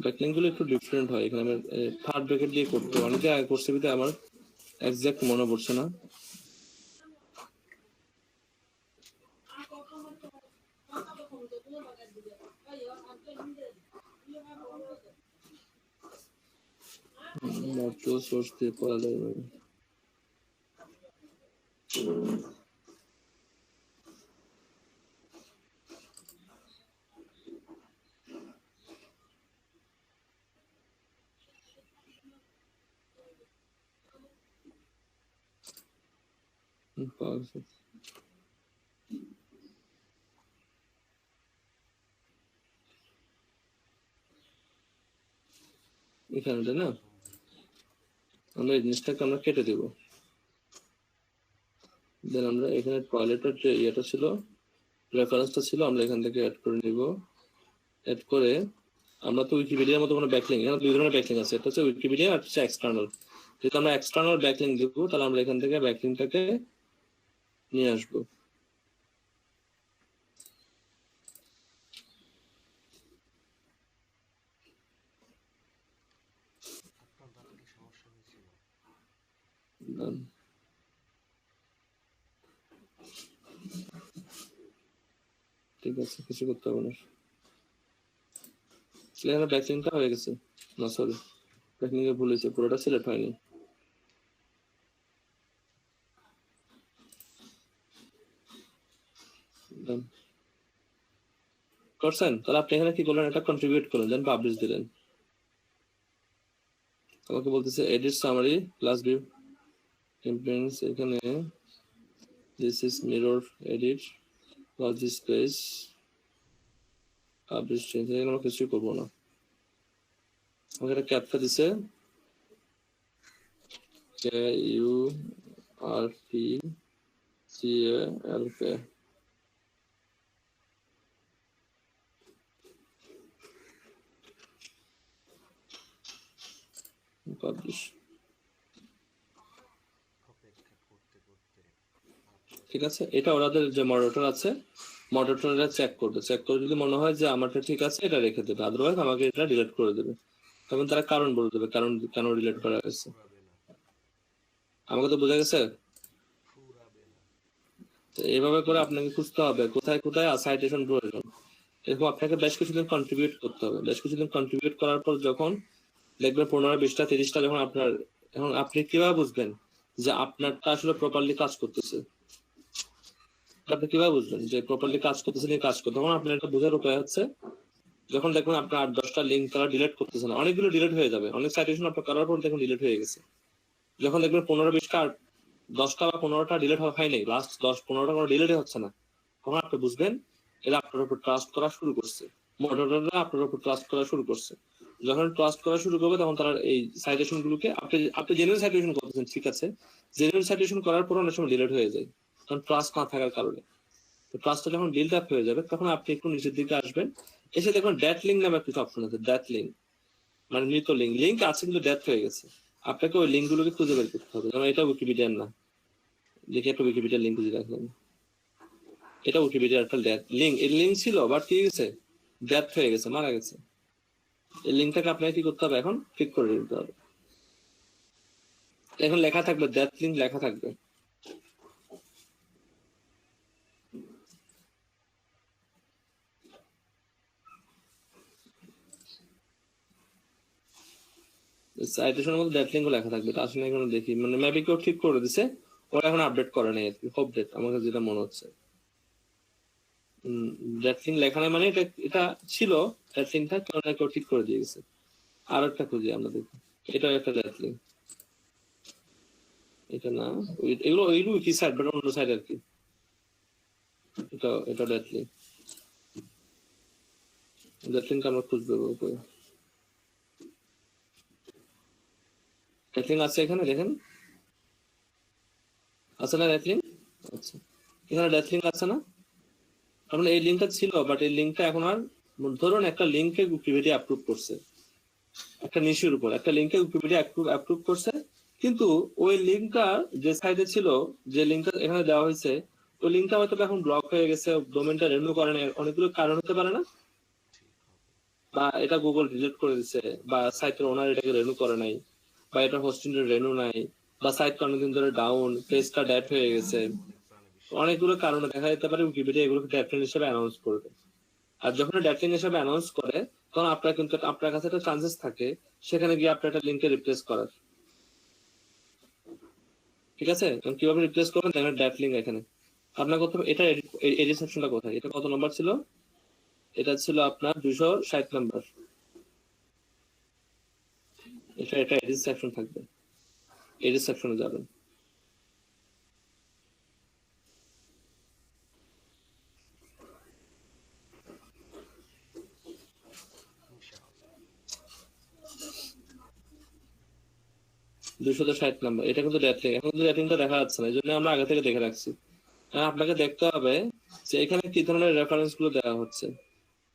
backlink গুলো একটু ডিফারেন্ট হয়। এখানে আমার থার্ড ব্র্যাকেট দিয়ে করতে হবে। অনেকে আগে করছে বিধায় আমার এক্সাক্ট মনে পড়ছে না। ভার্চুয়াল সোর্স দিয়ে করা যাবে। পাওয়া গেছে। এখানে না আমরা এই জিনিসটাকে আমরা কেটে দেব। দেন আমরা এখানে টয়লেটের যে ইয়েটা ছিল, রেফারেন্সটা ছিল, আমরা এখান থেকে অ্যাড করে নিব। অ্যাড করে আমরা তো উইকিপিডিয়ার মতো কোনো ব্যাকলিঙ্ক, এখানে দুই ধরনের ব্যাকলিঙ্ক আছে, এটা হচ্ছে উইকিপিডিয়া আর হচ্ছে এক্সটার্নাল। যেহেতু আমরা এক্সটার্নাল ব্যাকলিঙ্ক দেব, তাহলে আমরা এখান থেকে ব্যাকলিঙ্কটাকে নিয়ে আসবো। ঠিক আছে, কিছু করতে হবে না। এখানে ব্যাকলিঙ্কটা হয়ে গেছে। না সরি, ব্যাকলিঙ্কে ভুল হয়েছে, পুরোটা সিলেক্ট হয়নি। করছেন? তাহলে আপনি এখানে কি করলেন, এটা কন্ট্রিবিউট করলেন, দেন পাবলিশ দিলেন। আমাকে বলতেছে edit summary plus view campaigns, এখানে দিস ইজ মিরর এডিট লজি স্পেস পাবলিশ চেঞ্জ, এখানে আমরা কিছুই করবো না। আমাকে একটা ক্যাপচা দিছে, KURTCALK। পাবলিশ, ঠিক আছে। এটা ওনাদের যে মডারেটর আছে, মডারেটররা চেক করবে, চেক করে যদি মনে হয় যে আমারটা ঠিক আছে এটা রেখে দেবে, আদারওয়াইজ আমাকে এটা ডিলিট করে দেবে। তখন তারা কারণ বলে দেবে, কারণ কেন ডিলিট করা হয়েছে। আমাকে তো বোঝা গেছে। তো এইভাবে করে আপনাকে খুঁজতে হবে কোথায় কোথায় সাইটেশন প্রয়োজন। এরকম আপনাকে বেশ কিছুদিন কন্ট্রিবিউট করতে হবে। বেশ কিছুদিন কন্ট্রিবিউট করার পর যখন দেখবেন 15, 20টা, 30টা যখন আপনার, এখন আপনি কিভাবে বুঝবেন যে আপনারটা আসলে প্রপারলি কাজ করতেছে? আপনি কিভাবে বুঝবেন যে প্রপারলি কাজ করতেছে না কাজ করতে? তখন আপনার একটা বোঝার উপায় হচ্ছে, যখন দেখবেন আপনার 8-10টা লিঙ্ক তারা ডিলিট করতেছে না, অনেকগুলো ডিলিট হয়ে যাবে, অনেক সাইটেশন আপনার করার পর দেখুন ডিলিট হয়ে গেছে। যখন দেখবেন 15-20টা, 10টা বা 15টা ডিলিট হয় নাই, লাস্ট 10-15টা কোনো ডিলিটই হচ্ছে না, তখন আপনি বুঝবেন এরা আপনার উপর ট্রাস্ট করা শুরু করছে, মডারেটররা আপনার উপর ট্রাস্ট করা শুরু করছে। যখন ট্রাস্ট করা শুরু করবে তখন তারা এই সাইটেশন গুলোকে, আপনি জেনুইন সাইটেশন করতেছেন, ঠিক আছে, জেনুইন সাইটেশন করার পর অনেক সময় ডিলিট হয়ে যায়, কারণ ট্রাস্ট না থাকার কারণে। তো ট্রাস্টটা যখন বিল্ড আপ হয়ে যাবে তখন আপনি একটু নিচের দিকে আসবেন, এসে দেখুন ডেথ লিঙ্ক নামে একটা অপশন আছে, ডেথ লিঙ্ক মানে মৃত লিঙ্ক। লিঙ্ক আছে কিন্তু ডেথ হয়ে গেছে, আপনাকে ওই লিঙ্ক গুলোকে খুঁজে বের করতে হবে। যেমন এটা উইকিপিডিয়ার না, দেখি একটা উইকিপিডিয়ার লিঙ্ক খুঁজে রাখলাম, এটা উইকিপিডিয়ার একটা ডেথ লিঙ্ক। এর লিঙ্ক ছিল বাট কি গেছে, ডেথ হয়ে গেছে, মারা গেছে। এই লিঙ্কটাকে আপনাকে কি করতে হবে, এখন ক্লিক করে দিতে হবে। এখন লেখা থাকবে ডেথ লিঙ্ক লেখা থাকবে। সাইটেশনের মধ্যে ডেট লিঙ্কও লেখা থাকবে। আসলে এখন দেখি, মানে মেবি কেউ ঠিক করে দিছে, ওরা এখন আপডেট করে নাই আর কি, হোপ ডেট আমার কাছে যেটা মনে হচ্ছে। ডেট লিঙ্ক লেখা নাই মানে এটা ছিল, ডেট লিঙ্কটা কেউ না কেউ ঠিক করে দিয়ে গেছে। আর একটা খুঁজি আমরা দেখি, এটা একটা ডেট লিঙ্ক, এটা না, এগুলো কি সাইট বাট অন্য সাইট আর কি। এটা ডেট লিঙ্ক, ডেট লিঙ্ক আমরা খুঁজবো উপরে। ডেট লিঙ্ক আছে এখানে, দেখেন আছে না ডেট লিঙ্ক? আচ্ছা, এখানে ডেট লিঙ্ক আছে না? তার মানে এই লিঙ্কটা ছিল, বাট এই লিঙ্কটা এখন আর, ধরুন একটা লিঙ্কে উইকিপিডিয়া অ্যাপ্রুভ করছে, একটা নিশির উপর একটা লিঙ্কে উইকিপিডিয়া অ্যাপ্রুভ করছে, কিন্তু ওই লিঙ্কটা যে সাইটে ছিল, যে লিঙ্কটা এখানে দেওয়া হয়েছে, ওই লিঙ্কটা হয়তো এখন ব্লক হয়ে গেছে, ডোমেনটা রিনিউ করে নাই, অনেকগুলো কারণ হতে পারে না? বা এটা গুগল ডিলিট করে দিচ্ছে, বা সাইটের ওনার এটাকে রিনিউ করে নাই, বা এটা হোস্টিং এর রিনিউ নাই, বা সাইটটা অনেকদিন ধরে ডাউন, পেজটা ডেড হয়ে গেছে, অনেকগুলো কারণে দেখা যেতে পারে উইকিপিডিয়া এগুলোকে ডেডলাইন হিসেবে অ্যানাউন্স করবে। আর যখন ডেডলাইন হিসেবে অ্যানাউন্স করে তখন আপনার কিন্তু আপনার কাছে একটা চান্সেস থাকে সেখানে গিয়ে আপনার একটা লিঙ্কে রিপ্লেস করার, ঠিক আছে? কিভাবে রিপ্লেস করবেন দেখেন, ডেট লিঙ্ক এখানে আপনার কত, এটা এডিট সেকশনটা কোথায়, এটা কত নম্বর ছিল? এটা ছিল আপনার 260 নাম্বার। এটা এডিট সেকশন থাকবে, এডিট সেকশনে যাবেন। $260 নাম্বার, এটা কিন্তু ডেট লিঙ্ক। এখন কিন্তু ডেট লিঙ্কটা দেখা যাচ্ছে না, এই জন্য আমরা আগে থেকে দেখে রাখছি। আপনাকে দেখতে হবে যে এখানে কি ধরনের রেফারেন্স গুলো দেওয়া হচ্ছে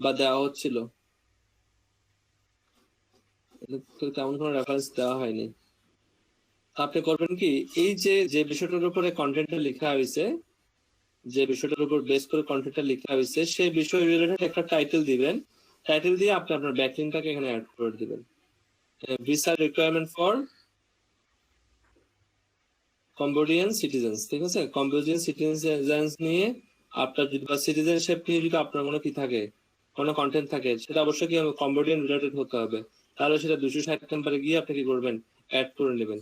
বা দেওয়া হচ্ছিল, তেমন কোনো রেফারেন্স দেওয়া হয়নি। আপনি করবেন কি, এই যে বিষয়টার উপরে কন্টেন্টটা লেখা হয়েছে, যে বিষয়টার উপর বেস করে কন্টেন্টটা লেখা হয়েছে, সেই বিষয় রিলেটেড একটা টাইটেল দিবেন। টাইটেল দিয়ে আপনি আপনার ব্যাকলিংকটাকে এখানে অ্যাড করে দিবেন। Visa requirement for Cambodian citizens, ঠিক আছে? কম্বোডিয়ান সিটিজেন্স নিয়ে আপনার যদি, বা সিটিজেনশিপ নিয়ে যদি আপনার কোনো কি থাকে, কোনো কন্টেন্ট থাকে, সেটা অবশ্যই কি কম্বোডিয়ান রিলেটেড হতে হবে। তাহলে সেটা 260 নাম্বারে গিয়ে আপনি কি করবেন, অ্যাড করে নেবেন।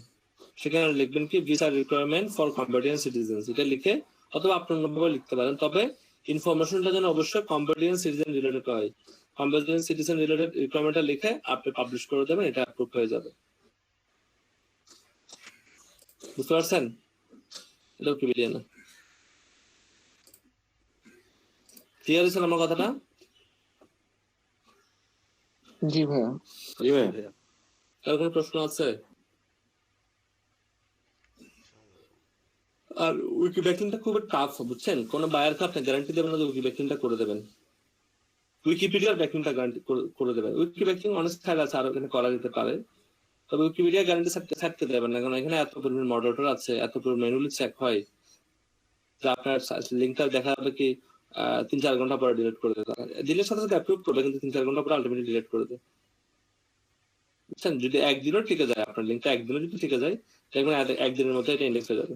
সেখানে লিখবেন কি, visa requirement for Cambodian citizens, এটা লিখে, অথবা আপনার ভাবে লিখতে পারেন, তবে ইনফরমেশনটা যেন অবশ্যই কম্বোডিয়ান সিটিজেন রিলেটেড হয়। কম্বোডিয়ান সিটিজেন রিলেটেড রিকোয়ারমেন্টটা লিখে আপনি পাবলিশ করে দেবেন, এটা অ্যাপ্রুভ হয়ে যাবে। বুঝতে পারছেন? এটা উইকিপিডিয়া না। ক্লিয়ার হয়েছে আমার কথাটা? জি ভাইয়া। জি ভাই, আর কোনো প্রশ্ন আছে? আর উইকি ব্যাকলিংটা খুব টাফ, বুঝছেন? কোনো বায়ারকে আপনি গ্যারান্টি দেবেন না যে উইকি ব্যাকলিংটা করে দেবেন। উইকিপিডিয়ার ব্যাকলিংটা গ্যারান্টি করে দেবেন। উইকি ব্যাকলিং অনেক স্টাইল আছে, আর এখানে করা যেতে পারে, তবে উইকিপিডিয়া গ্যারান্টি থাকতে দেবেন না, কারণ এখানে এত পরিমাণ মডারেটর আছে, এত পরিমাণ ম্যানুয়ালি চেক হয় যে আপনার লিঙ্কটা দেখা যাবে কি 3-4 ঘন্টা পরে ডিলিট করে দেবে। ডিলের সাথে সাথে অ্যাপ্রুভ করবে, কিন্তু 3-4 ঘন্টা পরে আলটিমেটলি ডিলিট করে দেবে, বুঝছেন? যদি একদিনও টিকে যায়, আপনার লিঙ্কটা একদিনও যদি টিকে যায়, দেখবেন একদিনের মধ্যে এটা ইন্ডেক্স হয়ে যাবে।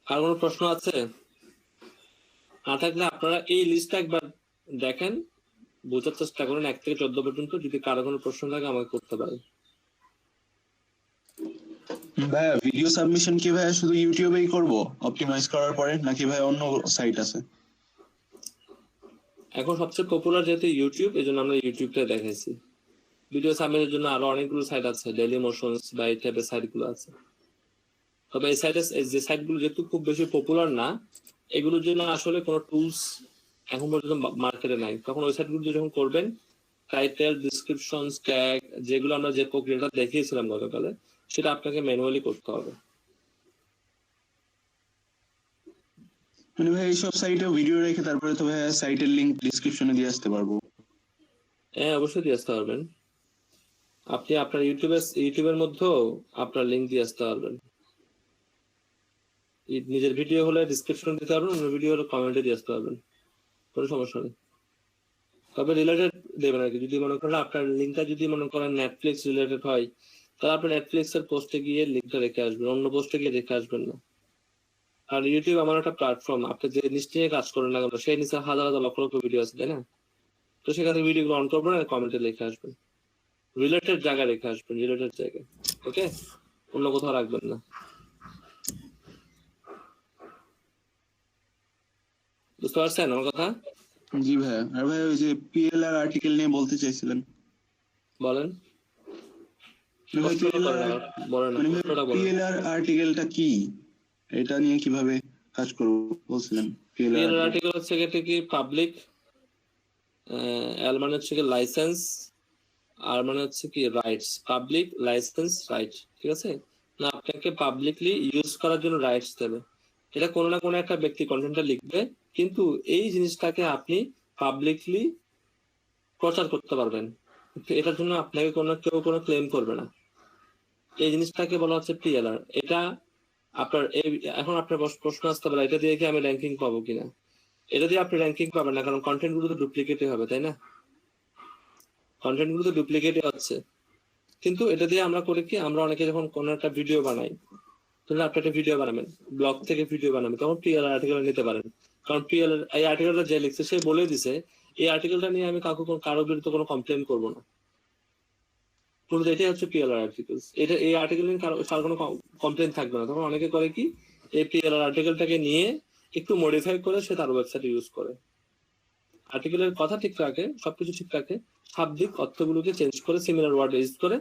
আর কোনো প্রশ্ন আছে? না থাকলে আপনারা এই লিস্টটা একবার দেখেন, বোঝার চেষ্টা করেন 1 থেকে 14 পর্যন্ত। যদি কারো কোনো প্রশ্ন থাকে আমাকে করতে পারেন। ভাইয়া ভিডিও সাবমিশন কি ভাইয়া শুধু ইউটিউবেই করব অপটিমাইজ করার পরে, নাকি ভাই অন্য সাইট আছে? এখন সবচেয়ে পপুলার যেহেতু ইউটিউব, এই জন্য আমরা ইউটিউবটা দেখাইছি। ভিডিও সাবমিটের জন্য আরো অনেকগুলো সাইট আছে, ডেইলি মোশনস বা এই টাইপের সাইটগুলো আছে। তবে এই সাইটে যে সাইটগুলো যেহেতু খুব বেশি পপুলার না, এগুলোর জন্য আসলে কোনো টুলস এখন পর্যন্ত মার্কেটে নাই। তখন ওই সাইটগুলো যখন করবেন, টাইটেল, ডিসক্রিপশন, ট্যাগ, যেগুলো আমরা যে প্রক্রিয়াটা দেখিয়েছিলাম গতকালে, সেটা আপনাকে ম্যানুয়ালি করতে হবে। মানে ভাই এইসব সাইটে ভিডিও রেখে তারপরে তো ভাই সাইটের লিংক ডেসক্রিপশনে দিয়ে আসতে পারবো? হ্যাঁ, অবশ্যই দিয়ে আসতে পারবেন। আপনি আপনার ইউটিউবের মধ্যেও আপনার লিংক দিয়ে আসতে পারবেন। নিজের ভিডিও হলে ডিসক্রিপশনে দিতে পারবেন, অন্য ভিডিও হলে কমেন্টে দিয়ে আসতে পারবেন, কোনো সমস্যা নেই। তবে রিলেটেড দেবেন আর কি। যদি মনে করেন আপনার লিঙ্কটা যদি মনে করেন নেটফ্লিক্স রিলেটেড হয়, তাহলে আপনি নেটফ্লিক্স এর পোস্টে গিয়ে লিঙ্কটা রেখে আসবেন, অন্য পোস্টে গিয়ে রেখে আসবেন না। আর ইউটিউব আমার একটা প্ল্যাটফর্ম, আপনি যে নিচ নিয়ে কাজ করেন না কেন, সেই নিচে হাজার হাজার লক্ষ লক্ষ ভিডিও আছে, তাই না? তো সেখানে ভিডিওগুলো অন করবেন আর কমেন্টে লিখে আসবেন, রিলেটেড জায়গায় রেখে আসবেন, রিলেটেড জায়গায়, ওকে? অন্য কোথাও রাখবেন না। বুঝতে পারছেন আমার কথা? জি ভাইয়া। আর ভাই ওই যে পিএলআর আর্টিকেল নিয়ে বলতে চাইছিলেন। বলেন। ভাই পিএলআর আর্টিকেলটা কি, এটা নিয়ে কিভাবে কাজ করব বলছিলেন? পিএলআর আর্টিকেল হচ্ছে এটা কি পাবলিক, এল মানে হচ্ছে কি লাইসেন্স, আর মানে হচ্ছে কি রাইটস, পাবলিক লাইসেন্স রাইট, ঠিক আছে না? আপনাকে পাবলিকলি ইউজ করার জন্য রাইটস দেবে। এটা কোনো না কোনো একটা ব্যক্তি কন্টেন্টটা লিখবে, কিন্তু এই জিনিসটাকে আপনি পাবলিকলি প্রচার করতে পারবেন। এটার জন্য আপনাকে কেউ কোনো ক্লেম করবে না। এই জিনিসটাকে বলা হচ্ছে পিএলআর। এটা আপনার এখন আপনার প্রশ্ন আসতে পারে, এটা দিয়ে কি আমি র্যাঙ্কিং পাবো কিনা? এটা দিয়ে আপনি র্যাঙ্কিং পাবেন না, কারণ কন্টেন্ট গুলো তো ডুপ্লিকেটই হবে, তাই না? কন্টেন্ট গুলো তো ডুপ্লিকেটই হচ্ছে। কিন্তু এটা দিয়ে আমরা করি কি, আমরা অনেকে যখন কোনো একটা ভিডিও বানাই, তাহলে আপনি একটা ভিডিও বানাবেন, ব্লগ থেকে ভিডিও বানাবেন, তখন পিএলআর আর্টিকেল নিতে পারেন। কারণ পিএলআর এই আর্টিকেলটা যে লিখছে সে বলে দিছে এই আর্টিকেলটা নিয়ে আমি কারো বিরুদ্ধে কোনো কমপ্লেন করবো না। মূলত এটাই হচ্ছে পিএলআর আর্টিকেল। এটা এই আর্টিকেল নিয়ে কারো কোনো কমপ্লেন থাকবে না। তখন অনেকে করে কি, এই পিএলআর আর্টিকেলটাকে নিয়ে একটু মডিফাই করে সে তার ওয়েবসাইটে ইউজ করে। আর্টিকেলের কথা ঠিক রাখে, সবকিছু ঠিক রাখে, শাব্দিক অর্থগুলোকে চেঞ্জ করে সিমিলার ওয়ার্ড ইউজ করে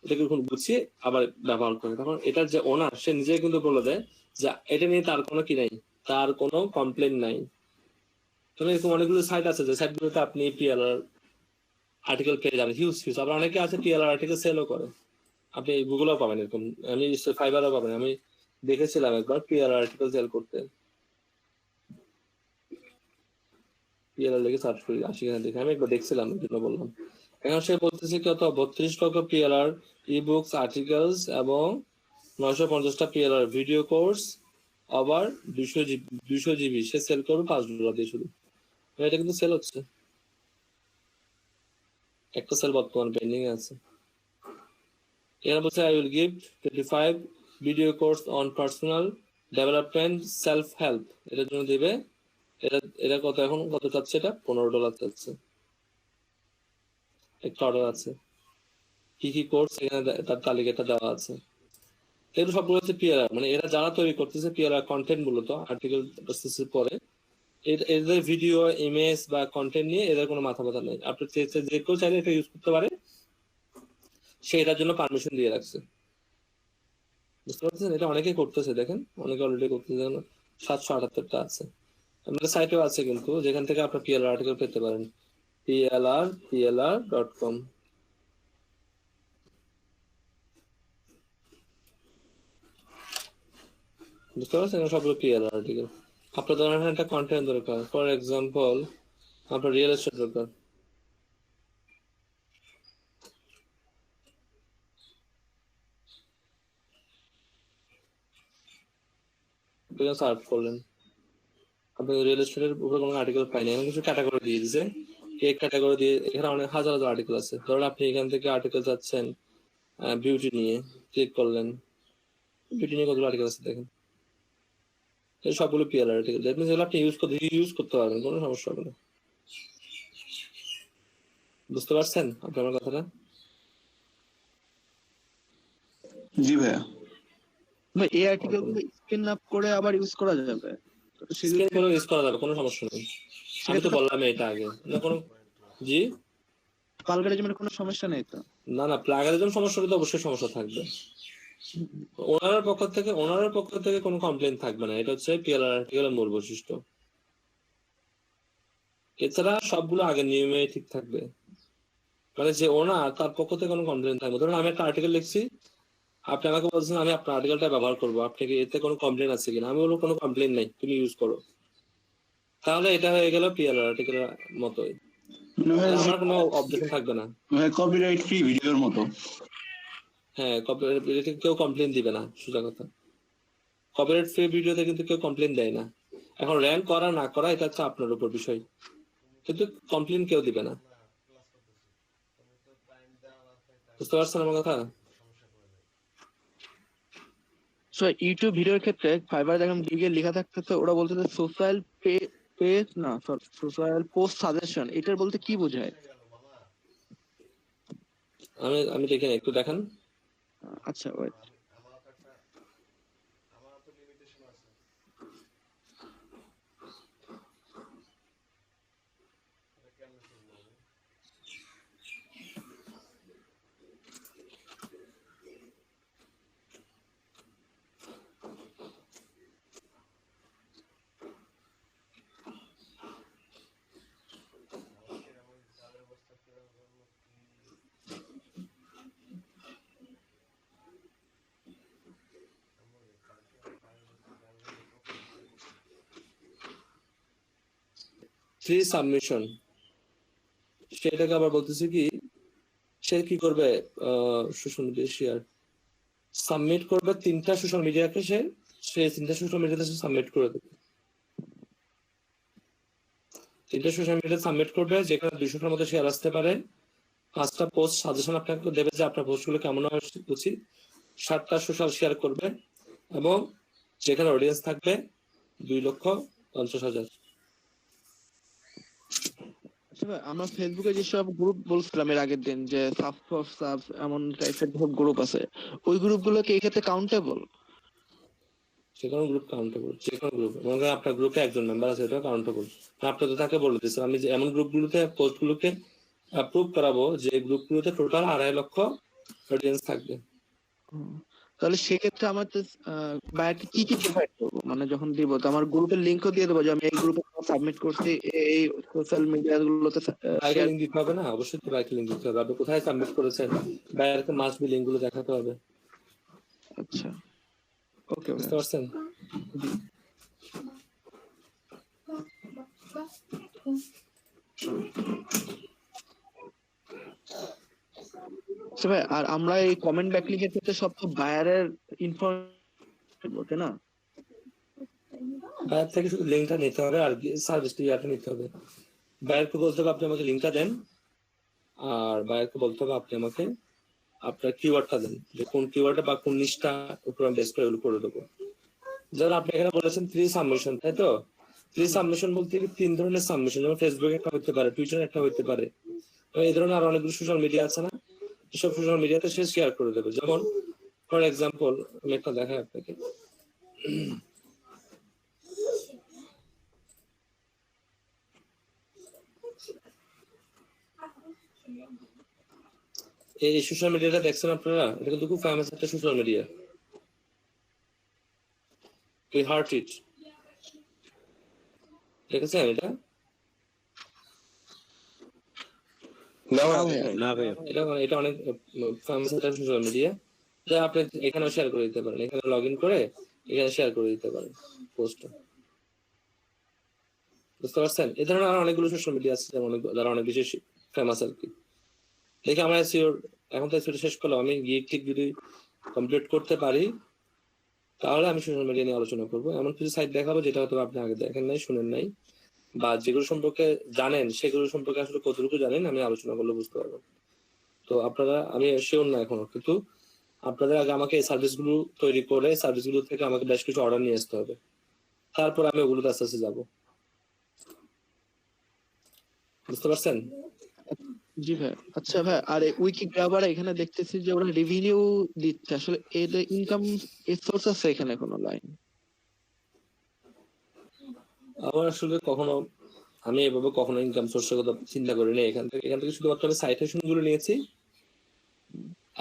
এটাকে গুছিয়ে আবার ব্যবহার করে। তখন এটার যে ওনার, সে নিজে কিন্তু বলে দেয় যে এটা নিয়ে তার কোনো কি নাই, তার কোনো কমপ্লেন নাই। তবে এরকম অনেকগুলো সাইট আছে যে সাইটগুলোতে আপনি পিএলআর আর্টিকেল পেয়ে যাবেন, হিউজ হিউজ। আবার অনেকে আছে পিএলআর আর্টিকেল সেলও করে, আপনি গুগলেও পাবেন এরকম, আমি ফাইবারও পাবেন। আমি দেখেছিলাম একবার পিএলআর আর্টিকেল সেল করতে, পিএলআর লিখে সার্চ করি, আসি কিনা দেখে। আমি একবার দেখছিলাম, এই জন্য বললাম। এখন সে বলতেছে কত, 32 লক্ষ পিএলআর ই বুকস আর্টিকেলস এবং 950টা পিএলআর ভিডিও কোর্স, আবার 200 জিবি সে সেল করবে $5 দিয়ে শুধু। এটা কিন্তু সেল হচ্ছে, একটা সেল বর্তমান পেন্ডিং আছে। এখানে বলছে I will give 25 video course on personal development self help, এটার জন্য দিবে। এটা কত, এখন কত চাচ্ছে? এটা $15 চাচ্ছে। একটা অর্ডার আছে, কি কি কোর্স এখানে তার তালিকাটা দেওয়া আছে। এগুলো সবগুলো হচ্ছে পিএলআর, মানে এরা যারা তৈরি করতেছে পিএলআর কন্টেন্ট, মূলত আর্টিকেল পরে এদের ভিডিও, ইমেজ বা কন্টেন্ট নিয়ে এদের কোনো মাথা ব্যথা নেই। আপনি যে কেউ চাইলে এটা ইউজ করতে পারে, সে এটার জন্য পারমিশন দিয়ে রাখছে। বুঝতে পারছেন? এটা অনেকেই করতেছে, দেখেন অনেকে অলরেডি করতেছে। 778টা আছে। আমাদের সাইটেও আছে কিন্তু, যেখান থেকে আপনার পিএলআর আর্টিকেল পেতে পারেন, plr.com। বুঝতে পারছেন, সবগুলো পিএলআর আর্টিকেল। আপনার ধরেন একটা কন্টেন্ট দরকার, ফর এক্সাম্পল আপনার রিয়েল এস্টেট দরকার, সার্চ করলেন, আপনি রিয়েল এস্টেটের উপরে কোনো আর্টিকেল পাইনি, এমন কিছু ক্যাটাগরি দিয়ে দিছে, এই ক্যাটাগরি দিয়ে এখানে অনেক হাজার হাজার আর্টিকেল আছে। ধরুন আপনি এখান থেকে আর্টিকেল চাচ্ছেন বিউটি নিয়ে, ক্লিক করলেন, বিউটি নিয়ে কতগুলো আর্টিকেল আছে দেখেন, এই সবগুলো পিএলআর আর্টিকেল। দ্যাট মিন্স এগুলো আপনি ইউজ করতে পারবেন, কোনো সমস্যা হবে না। বুঝতে পারছেন আপনি আমার কথাটা? জি ভাইয়া। ভাই এই আর্টিকেল গুলো স্ক্রিন আপ করে আবার ইউজ করা যাবে? স্ক্রিন করে ইউজ করা যাবে, কোনো সমস্যা নেই। আমি তো বললাম এটা আগে, না কোনো। জি, প্লাগরিজমের কোনো সমস্যা নেই তো? না না, প্লাগারিজম সমস্যা হলে তো অবশ্যই সমস্যা থাকবে। ওনারের পক্ষ থেকে কোনো কমপ্লেইন থাকবে না, এটা হচ্ছে পিএলআর আর্টিকেলের মূল বৈশিষ্ট্য। এছাড়া সবগুলো আগের নিয়মে ঠিক থাকবে, মানে যে ওনার তার পক্ষ থেকে কোনো কমপ্লেইন থাকবে। ধরুন আমি একটা আর্টিকেল লিখছি, আপনি আমাকে বলছেন আমি আপনার আর্টিকেলটা ব্যবহার করবো, আপনি কি এতে কোনো কমপ্লেইন আছে কিনা? আমি বলবো কোনো কমপ্লেইন নাই, তুমি ইউজ করো। তাহলে এটা হয়ে গেল পিএলআর আর্টিকেলের মতোই, আমার কোনো অবজেকশন থাকবে না। কপিরাইট ফ্রি ভিডিওর মতো। হ্যাঁ, কপিরাইট কেউ কমপ্লেইন দিবে না, সোজা কথা। কপিরাইট ফ্রি ভিডিওতে কিন্তু কেউ কমপ্লেইন দেয় না। এখন র্যাঙ্ক করা না করা এটা হচ্ছে আপনার উপর বিষয়, কিন্তু কমপ্লেইন কেউ দিবে না। বুঝতে পারছেন আমার কথা? সো ইউটিউব ভিডিওর ক্ষেত্রে ফাইবার দেখলাম গিগে লেখা থাকতে, তো ওরা বলতে সোশ্যাল পেজ না, সোশ্যাল পোস্ট সাজেশন, এটার বলতে কি বোঝায়? আমি দেখেন, একটু দেখান। আচ্ছা ওয়েট, ফ্রি সাবমিশন, সেটাকে আবার বলতেছে কি, সে কি করবে, সোশ্যাল মিডিয়া শেয়ার সাবমিট করবে 3টা সোশ্যাল মিডিয়াকে, সে 3টা সোশ্যাল মিডিয়াতে সাবমিট করে দেবে। 3টা সোশ্যাল মিডিয়া সাবমিট করবে, যেখানে 200টার মধ্যে শেয়ার আসতে পারে। 5টা পোস্ট সাজেশন আপনাকে দেবে যে আপনার পোস্টগুলো কেমন হওয়া উচিত। 7টা সোশ্যাল শেয়ার করবে, এবং যেখানে অডিয়েন্স থাকবে 2,50,000। আচ্ছা ভাই, আমরা ফেসবুকে যেসব গ্রুপ বলছিলাম এর আগের দিন, যে সাব ফর সাব এমন টাইপের সব গ্রুপ আছে, ওই গ্রুপগুলো কি এই ক্ষেত্রে কাউন্টেবল? যেকোনো গ্রুপ কাউন্টেবল, যেকোনো গ্রুপ, মনে করেন আপনার গ্রুপে একজন মেম্বার আছে, এটা কাউন্টেবল। আপনি তো তাকে বলে দিচ্ছেন, আমি যে এমন গ্রুপগুলোতে পোস্টগুলোকে অ্যাপ্রুভ করাবো যে গ্রুপগুলোতে টোটাল 2.5 লক্ষ অডিয়েন্স থাকবে। তাহলে সেক্ষেত্রে আমার বায়ারকে কি কি প্রোভাইড করবো? মানে যখন দিব, তো আমার গ্রুপের লিঙ্কও দিয়ে দেবো যে আমি এই গ্রুপে সাবমিট করছি, এই সোশ্যাল মিডিয়া গুলোতে বাইরে লিঙ্ক দিতে হবে না? অবশ্যই তো বাইরে লিঙ্ক দিতে হবে। আপনি কোথায় সাবমিট করেছেন, বাইরেকে মাস্ট বি লিঙ্কগুলো দেখাতে হবে। আচ্ছা, ওকে, বুঝতে পারছেন? আচ্ছা ভাই, আর আমরা এই কমেন্ট ব্যাকলিংকের ক্ষেত্রে সব তো বায়ারের ইনফরমেশন বলতে না, বাইরে থেকে শুধু লিঙ্কটা নিতে হবে, আর সার্ভিসটা ইয়াটা নিতে হবে। বাইরকে বলতে হবে আপনি আমাকে লিঙ্কটা দেন, আর বাইরকে বলতে হবে আপনি আমাকে আপনার কিওয়ার্ডটা দেন, যে কোন কিওয়ার্ডটা বা কোন নিশটা উপর আমি বেস করে এগুলো করে দেবো। যেমন আপনি এখানে বলেছেন 3 সাবমিশন, তাই তো? 3 সাবমিশন বলতে 3 ধরনের সাবমিশন, যেমন ফেসবুকে একটা হতে পারে, টুইটারে একটা হতে পারে, এই ধরনের আরো অনেকগুলো সোশ্যাল মিডিয়া আছে না, এসব সোশ্যাল মিডিয়াতে সে শেয়ার করে দেবে। যেমন ফর এক্সাম্পল আমি একটা দেখাই আপনাকে, এই সোশ্যাল মিডিয়াটা দেখছেন আপনারা, এটা কিন্তু খুব ফেমাস একটা সোশ্যাল মিডিয়া, উই হার্ট ইট। দেখেছেন এটা? না না ভাই, এটা অনেক ফেমাস একটা সোশ্যাল মিডিয়া, যা আপনি এখানেও শেয়ার করে দিতে পারেন, এখানে লগ ইন করে এখানে শেয়ার করে দিতে পারেন পোস্টটা। বুঝতে পারছেন? এই ধরনের আরো অনেকগুলো সোশ্যাল মিডিয়া আছে যারা অনেক বেশি ফেমাস আর কি। দেখি আমরা এখন তো এসিওর শেষ করলাম, আমি গিয়ে ঠিক যদি কমপ্লিট করতে পারি তাহলে আমি সোশ্যাল মিডিয়া নিয়ে আলোচনা করবো। এমন কিছু সাইট দেখাবো যেটা হয়তো আপনি আগে দেখেন নাই, শুনেন নাই, বা যেগুলো সম্পর্কে জানেন সেগুলো সম্পর্কে আসলে কতটুকু জানেন আমি আলোচনা করলে বুঝতে পারবো। তো আপনারা, আমি শিওর না এখনো, কিন্তু আপনাদের আগে আমাকে এই সার্ভিসগুলো তৈরি করে সার্ভিসগুলো থেকে আমাকে বেশ কিছু অর্ডার নিয়ে আসতে হবে, তারপর আমি ওগুলোতে আস্তে আস্তে যাবো। বুঝতে পারছেন? জি ভাই। আচ্ছা ভাই, আর উইকি গ্রাবার এখানে দেখতেছি যে ওরা রেভিনিউ দিচ্ছে, আসলে এর ইনকাম সোর্স আছে এখানে কোনো লাইন? আমার আসলে আমি এভাবে কখনো ইনকাম সোর্সের কথা চিন্তা করিনি। এখান থেকে শুধুমাত্র আমি সাইটেশন গুলো নিয়েছি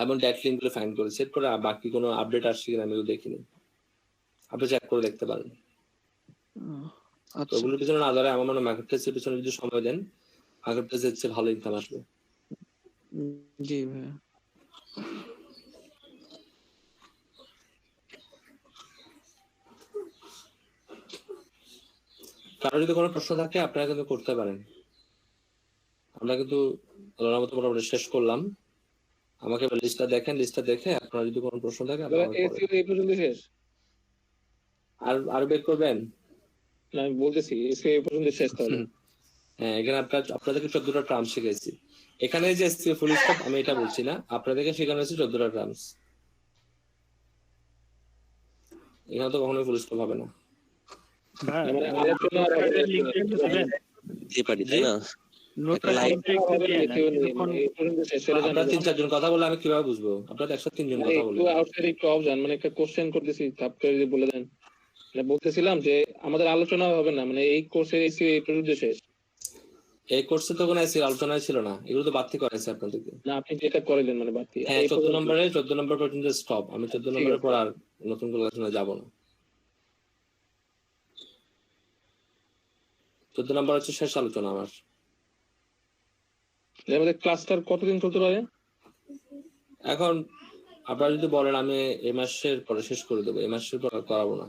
এবং ডেট লিঙ্ক গুলো ফাইন্ড করেছি, এরপরে বাকি কোনো আপডেট আসছে কিনা আমি দেখিনি। আপনি চেক করে দেখতে পারেন। তো আচ্ছা ওগুলোর পিছনে না ধরে আমার মনে হয় মার্কেট প্লেসের পিছনে যদি সময় দেন, মার্কেট প্লেসের চেয়ে ভালো ইনকাম আসবে। জি ভাই। কারো যদি কোনো প্রশ্ন থাকে আপনারা কিন্তু করতে পারেন। আমরা কিন্তু আল্লাহর মতো মোটামুটি শেষ করলাম। আমাকে লিস্টটা দেখেন, লিস্টটা দেখে আপনারা যদি কোনো প্রশ্ন থাকে আপনারা করেন। এসিও এই পর্যন্ত শেষ? আর বের করবেন? না, আমি বলতেছি এসিও এই পর্যন্ত শেষ তাহলে। হ্যাঁ, এখানে আপনাদেরকে 14টা টার্ম শিখাইছি। এখানে যে এসসিও ফুল স্টপ আমি এটা বলছি না, আপনাদেরকে শেখানো হয়েছে 14টা টার্মস। এখানে তো কখনোই ফুল স্টপ হবে না। মানে আলোচনা আপনারা 3-4 জন কথা বলে আমি কিভাবে বুঝবো? আপনারা 103 জন কথা বলে। একটু অফ যান, মানে একটা কোশ্চেন করতেছি, তারপরে যদি বলে দেন। মানে বলতেছিলাম যে আমাদের আলোচনা হবে না, মানে এই কোর্সে এসিও এই পর্যন্ত শেষ। এই কোর্সে তো কোনো এসি আলোচনা ছিল না, এগুলো তো বাড়তি করাইছে আপনাদেরকে। না, আপনি যেটা করাইলেন মানে বাড়তি। হ্যাঁ, 14 নম্বর পর্যন্ত স্টপ। আমি 14 নম্বরের পর আর নতুন কোনো আলোচনা যাব না। 14 নম্বর হচ্ছে শেষ আলোচনা আমার। আমাদের ক্লাসটার কতদিন চলতে পারে? এখন আপনারা যদি বলেন আমি এই মাসের পরে শেষ করে দেবো, এই মাসের পর করাবো না।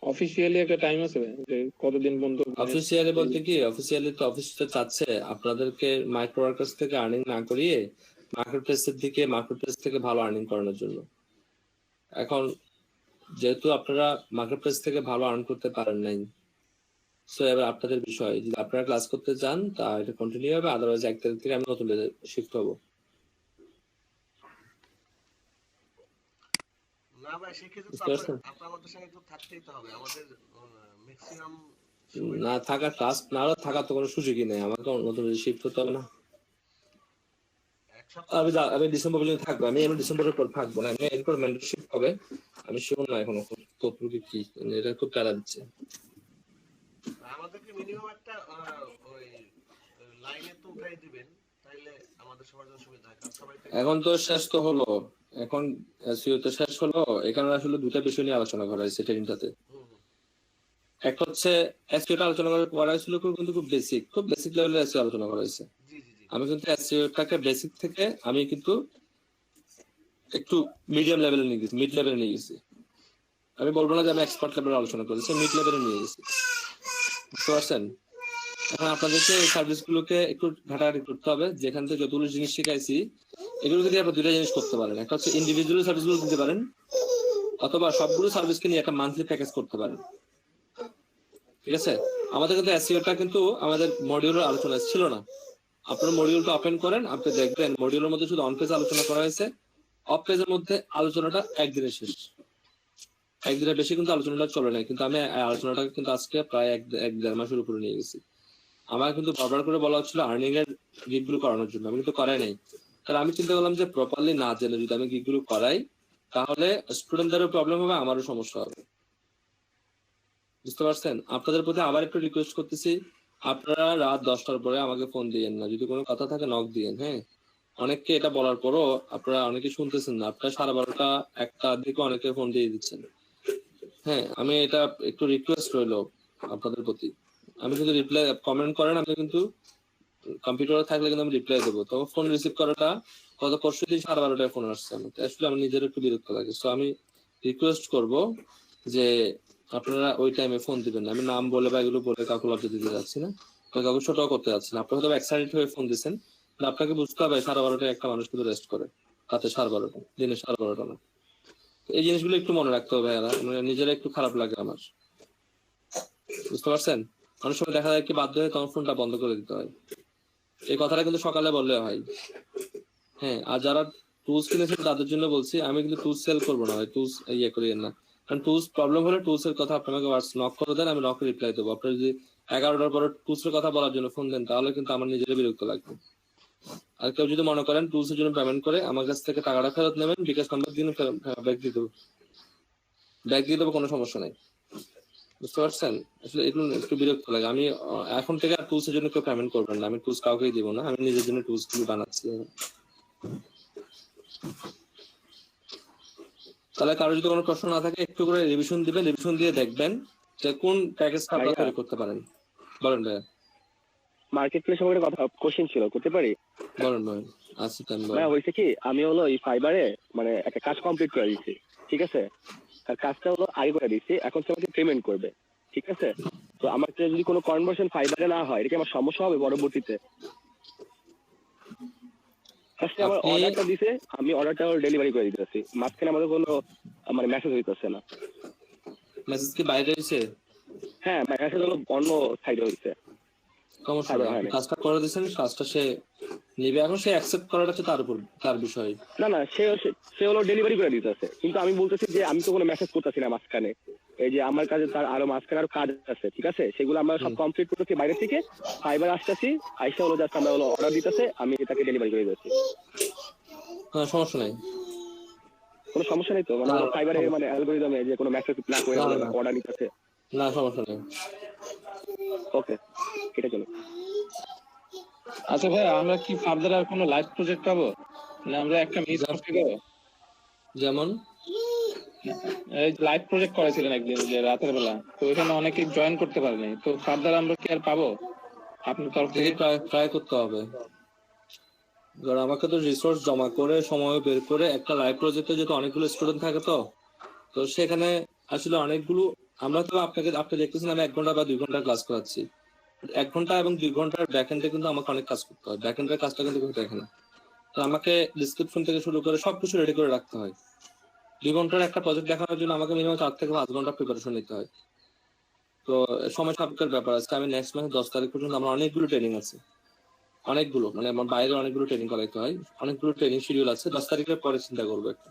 অফিসিয়ালি একটা টাইম আছে যে কতদিন বন্ধ? অফিসিয়ালি বলতে কি, অফিসিয়ালি তো অফিসটা চাচ্ছে আপনাদেরকে মাইক্রো ওয়ার্কার্স থেকে আর্নিং না করিয়ে মার্কেট প্লেস থেকে ভালো আর্নিং করানোর জন্য। এখন যেহেতু আপনারা মার্কেট প্লেস থেকে ভালো আর্ন করতে পারেন নাই, সো এবার আপনাদের বিষয়, যদি আপনারা ক্লাস করতে চান তা এটা কন্টিনিউ হবে, আদারওয়াইজ 1 তারিখ থেকে আমি নতুন শিফট হবো। না ভাই, সেক্ষেত্রে বুঝতে পারছেন? আপনাদের সঙ্গে তো থাকতেই তো হবে, আমাদের ম্যাক্সিমাম না থাকা ক্লাস না থাকার তো কোনো সুযোগই নেই, আমাকে নতুন শিফট হতে হবে না। আমি ডিসেম্বর পর্যন্ত থাকবো, আমি ডিসেম্বরের পর থাকবো না, আমি এরপর মেন্টরশিপ হবে। আমি শিওর না এখনো কতটুকু কি, এটা খুব প্যারা দিচ্ছে। আমাদেরকে মিনিমাম একটা ওই লাইনে তো উঠাই দিবেন, তাইলে আমাদের সবার জন্য সুবিধা হয়। কারণ সবাই এখন তো শেষ তো হলো, এখন এসইও তো শেষ হলো। এখানে আসলে দুটা বিষয় নিয়ে আলোচনা করা হয়েছে ট্রেনিংটাতে। একটা হচ্ছে এসইওটা আলোচনা করা হয়েছিল কিন্তু খুব বেসিক লেভেলের এসইও আলোচনা করা হয়েছে। আমি কিন্তু এসইওটাকে বেসিক থেকে আমি কিন্তু একটু মিডিয়াম লেভেলে নিয়ে গেছি, মিড লেভেলে নিয়ে গেছি। আমি বলবো না যে আমি এক্সপার্ট লেভেলে আলোচনা করেছি, মিড লেভেলে নিয়ে গেছি। বুঝতে পারছেন? এখন আপনাদেরকে এই সার্ভিসগুলোকে একটু ঘাটাঘাটি করতে হবে। যেখান থেকে যতগুলো জিনিস শিখাইছি এগুলো যদি আপনার দুইটা জিনিস করতে পারেন, একটা হচ্ছে ইন্ডিভিজুয়াল সার্ভিসগুলো দিতে পারেন, অথবা সবগুলো সার্ভিসকে নিয়ে একটা মান্থলি প্যাকেজ করতে পারেন। ঠিক আছে? আমাদের কিন্তু এসইওটা কিন্তু আমাদের মডিউলের আলোচনা ছিল না। আপনার মডিউলটা ওপেন করেন, আপনি দেখবেন মডিউলের মধ্যে শুধু অন পেজ আলোচনা করা হয়েছে, অফ পেজের মধ্যে আলোচনাটা একদিনে শেষ। একদিনের বেশি কিন্তু আলোচনাটা চলে নাই, কিন্তু আমি আলোচনাটা কিন্তু আজকে প্রায় 1-1.5 মাসের উপরে নিয়ে গেছি। আমার কিন্তু বারবার করে বলা হচ্ছিল আর্নিং এর গিগগুলো করানোর জন্য, আমি কিন্তু করাই নাই। তাহলে আমি চিন্তা করলাম যে প্রপারলি না জেনে যদি আমি গিগগুলো করাই তাহলে স্টুডেন্টদেরও প্রবলেম হবে, আমারও সমস্যা হবে। বুঝতে পারছেন? আপনাদের প্রতি আবার একটু রিকোয়েস্ট করতেছি, আপনারা রাত 10টার পরে আমাকে ফোন দিয়েন না, যদি কোনো কথা থাকে নক দিয়েন। হ্যাঁ, অনেককে এটা বলার পরও আপনারা অনেকে শুনতেছেন না, আপনারা 12:30 1টার দিকে অনেকে ফোন দিয়ে দিচ্ছেন। হ্যাঁ, আমি এটা একটু রিকোয়েস্ট রইলো আপনাদের প্রতি। আমি কিন্তু রিপ্লাই কমেন্ট করেন, আমি কিন্তু কম্পিউটারে থাকলে কিন্তু আমি রিপ্লাই দেবো। তবে ফোন রিসিভ করাটা গত পরশু দিন 12:30টায় ফোন আসছে আমার, আসলে আমি নিজের একটু বিরক্ত লাগে। সো আমি রিকোয়েস্ট করব যে আপনারা ওই টাইমে ফোন দিবেন না। আমি নাম বলে বা এগুলো বলে কাউকে লজ্জা দিতে যাচ্ছি না, কাউকে ছোট করতে যাচ্ছি না। আপনি হয়তো এক্সাইটেড হয়ে ফোন দিচ্ছেন, আপনাকে বুঝতে হবে 12:30টায় একটা মানুষ কিন্তু রেস্ট করে, রাতে 12:30, দিনে 12:30 না। এই জিনিসগুলো একটু মনে রাখতে হবে। মানে নিজেরা একটু খারাপ লাগে আমার, বুঝতে পারছেন? অনেক সময় দেখা যায় কি বাধ্য হয়ে তখন ফোনটা বন্ধ করে দিতে হয়। এই কথাটা কিন্তু সকালে বললে হয়। হ্যাঁ, আর যারা টুলস কিনেছেন তাদের জন্য বলছি, আমি কিন্তু টুলস সেল করবো না, টুলস ইয়ে করি না। কারণ টুলস প্রবলেম হলে টুলস এর কথা আপনাকে নক করে দেন, আমি নক রিপ্লাই দেবো। আপনার যদি 11টার পরে টুলস এর কথা বলার জন্য ফোন দেন, তাহলে কিন্তু আমার নিজের বিরক্ত লাগবে। আর কেউ যদি মনে করেন টুলস এর জন্য পেমেন্ট করে আমার কাছ থেকে টাকাটা ফেরত নেবেন, বিকাশ নাম্বার দিন, ব্যাক দিয়ে দেবো, কোনো সমস্যা নাই। বুঝতে পারছেন? আসলে এগুলো একটু বিরক্ত লাগে। আমি এখন থেকে আর টুলস এর জন্য কেউ পেমেন্ট করবেন না, আমি টুলস কাউকেই দিব না, আমি নিজের জন্য টুলস গুলো বানাচ্ছি। তাহলে কারো যদি কোনো প্রশ্ন না থাকে একটু করে রিভিশন দিবেন, রিভিশন দিয়ে দেখবেন যে কোন প্যাকেজটা আপনারা তৈরি করতে পারেন। বলেন ভাইয়া। মার্কেট প্লেস সম্পর্কে কথা কোশ্চেন ছিল, করতে পারি? বলেন ভাই। আচ্ছা টাইম বলেন। ভাই হয়েছে কি, আমি হলো এই ফাইবারে মানে একটা কাজ কমপ্লিট করে দিচ্ছি, ঠিক আছে? আর কাজটা হলো আগে করে দিচ্ছি, এখন সে আমাকে পেমেন্ট করবে, ঠিক আছে? তো আমার যদি কোনো কনভার্সন ফাইবারে না হয়, এটা কি আমার সমস্যা হবে পরবর্তীতে? ফার্স্টে আমার অর্ডারটা দিছে, আমি অর্ডারটা ডেলিভারি করে দিতেছি, মাঝখানে আমাদের কোনো মানে মেসেজ হইতেছে না। মেসেজ কি বাইরে হইছে? হ্যাঁ, মেসেজ হলো অন্য সাইডে হইছে। সমস্যা নাই, কাজটা করে দিয়েছেন, কাজটা সে নিবে, এখন সে অ্যাকসেপ্ট করাটা হচ্ছে তার উপর, তার বিষয়। না সে হলো ডেলিভারি করে দিতেছে, কিন্তু আমি বলতেছি যে আমি তো কোনো মেসেজ করতেছি না মাঝখানে। এই যে আমার কাছে তার আরো মাঝখানে আরো কাজ আছে, ঠিক আছে? সেগুলো আমরা সব কমপ্লিট করতেছি বাইরে থেকে, ফাইবার আসতেছি, আইসা হলো জাস্ট আমরা হলো অর্ডার দিতেছে, আমি তাকে ডেলিভারি করে দিচ্ছি। হ্যাঁ, সমস্যা নাই, কোনো সমস্যা নেই তো? মানে ফাইবারে মানে অ্যালগরিদমে যে কোনো মেসেজ না করে অর্ডার নিতেছে? না, সমস্যা নেই। ওকে, এটা চলো। আচ্ছা ভাই, আমরা কি ফার্দার আর কোনো লাইভ প্রজেক্ট পাবো, না আমরা একটা মিস করতে গেল? যেমন এই লাইভ প্রজেক্ট করেছিলেন একদিন যে রাতের বেলা, তো ওখানে অনেকে জয়েন করতে পারেনি, তো ফার্দার আমরা কি আর পাবো আপনার তরফ থেকে? ট্রাই করতে হবে, কারণ আমাকে তো রিসোর্স জমা করে সময় বের করে একটা লাইভ প্রজেক্টে যেহেতু অনেকগুলো স্টুডেন্ট থাকে, তো সেখানে আসলে অনেকগুলো, আমরা তো আপনি দেখতেছেন আমি 1 ঘন্টা বা 2 ঘন্টা ক্লাস করাচ্ছি, 1 ঘন্টা এবং 2 ঘন্টার ব্যাকএন্ডে কিন্তু আমাকে অনেক কাজ করতে হয়, ব্যাকএন্ডের কাজটা কিন্তু কেউ দেখে না। তো আমাকে ডিসক্রিপশন থেকে শুরু করে সবকিছু রেডি করে রাখতে হয়। 2 ঘন্টার একটা প্রজেক্ট দেখানোর জন্য আমাকে মিনিমাম 4 থেকে 5 ঘন্টা প্রিপারেশন নিতে হয়। তো সময় সাপেক্ষের ব্যাপার আছে। আমি নেক্সট মাসে 10 তারিখ পর্যন্ত আমার অনেকগুলো ট্রেনিং আছে, অনেকগুলো, মানে আমার বাইরে অনেকগুলো ট্রেনিং করাইতে হয়, অনেকগুলো ট্রেনিং শিডিউল আছে। 10 তারিখের পরে চিন্তা করবো একটা।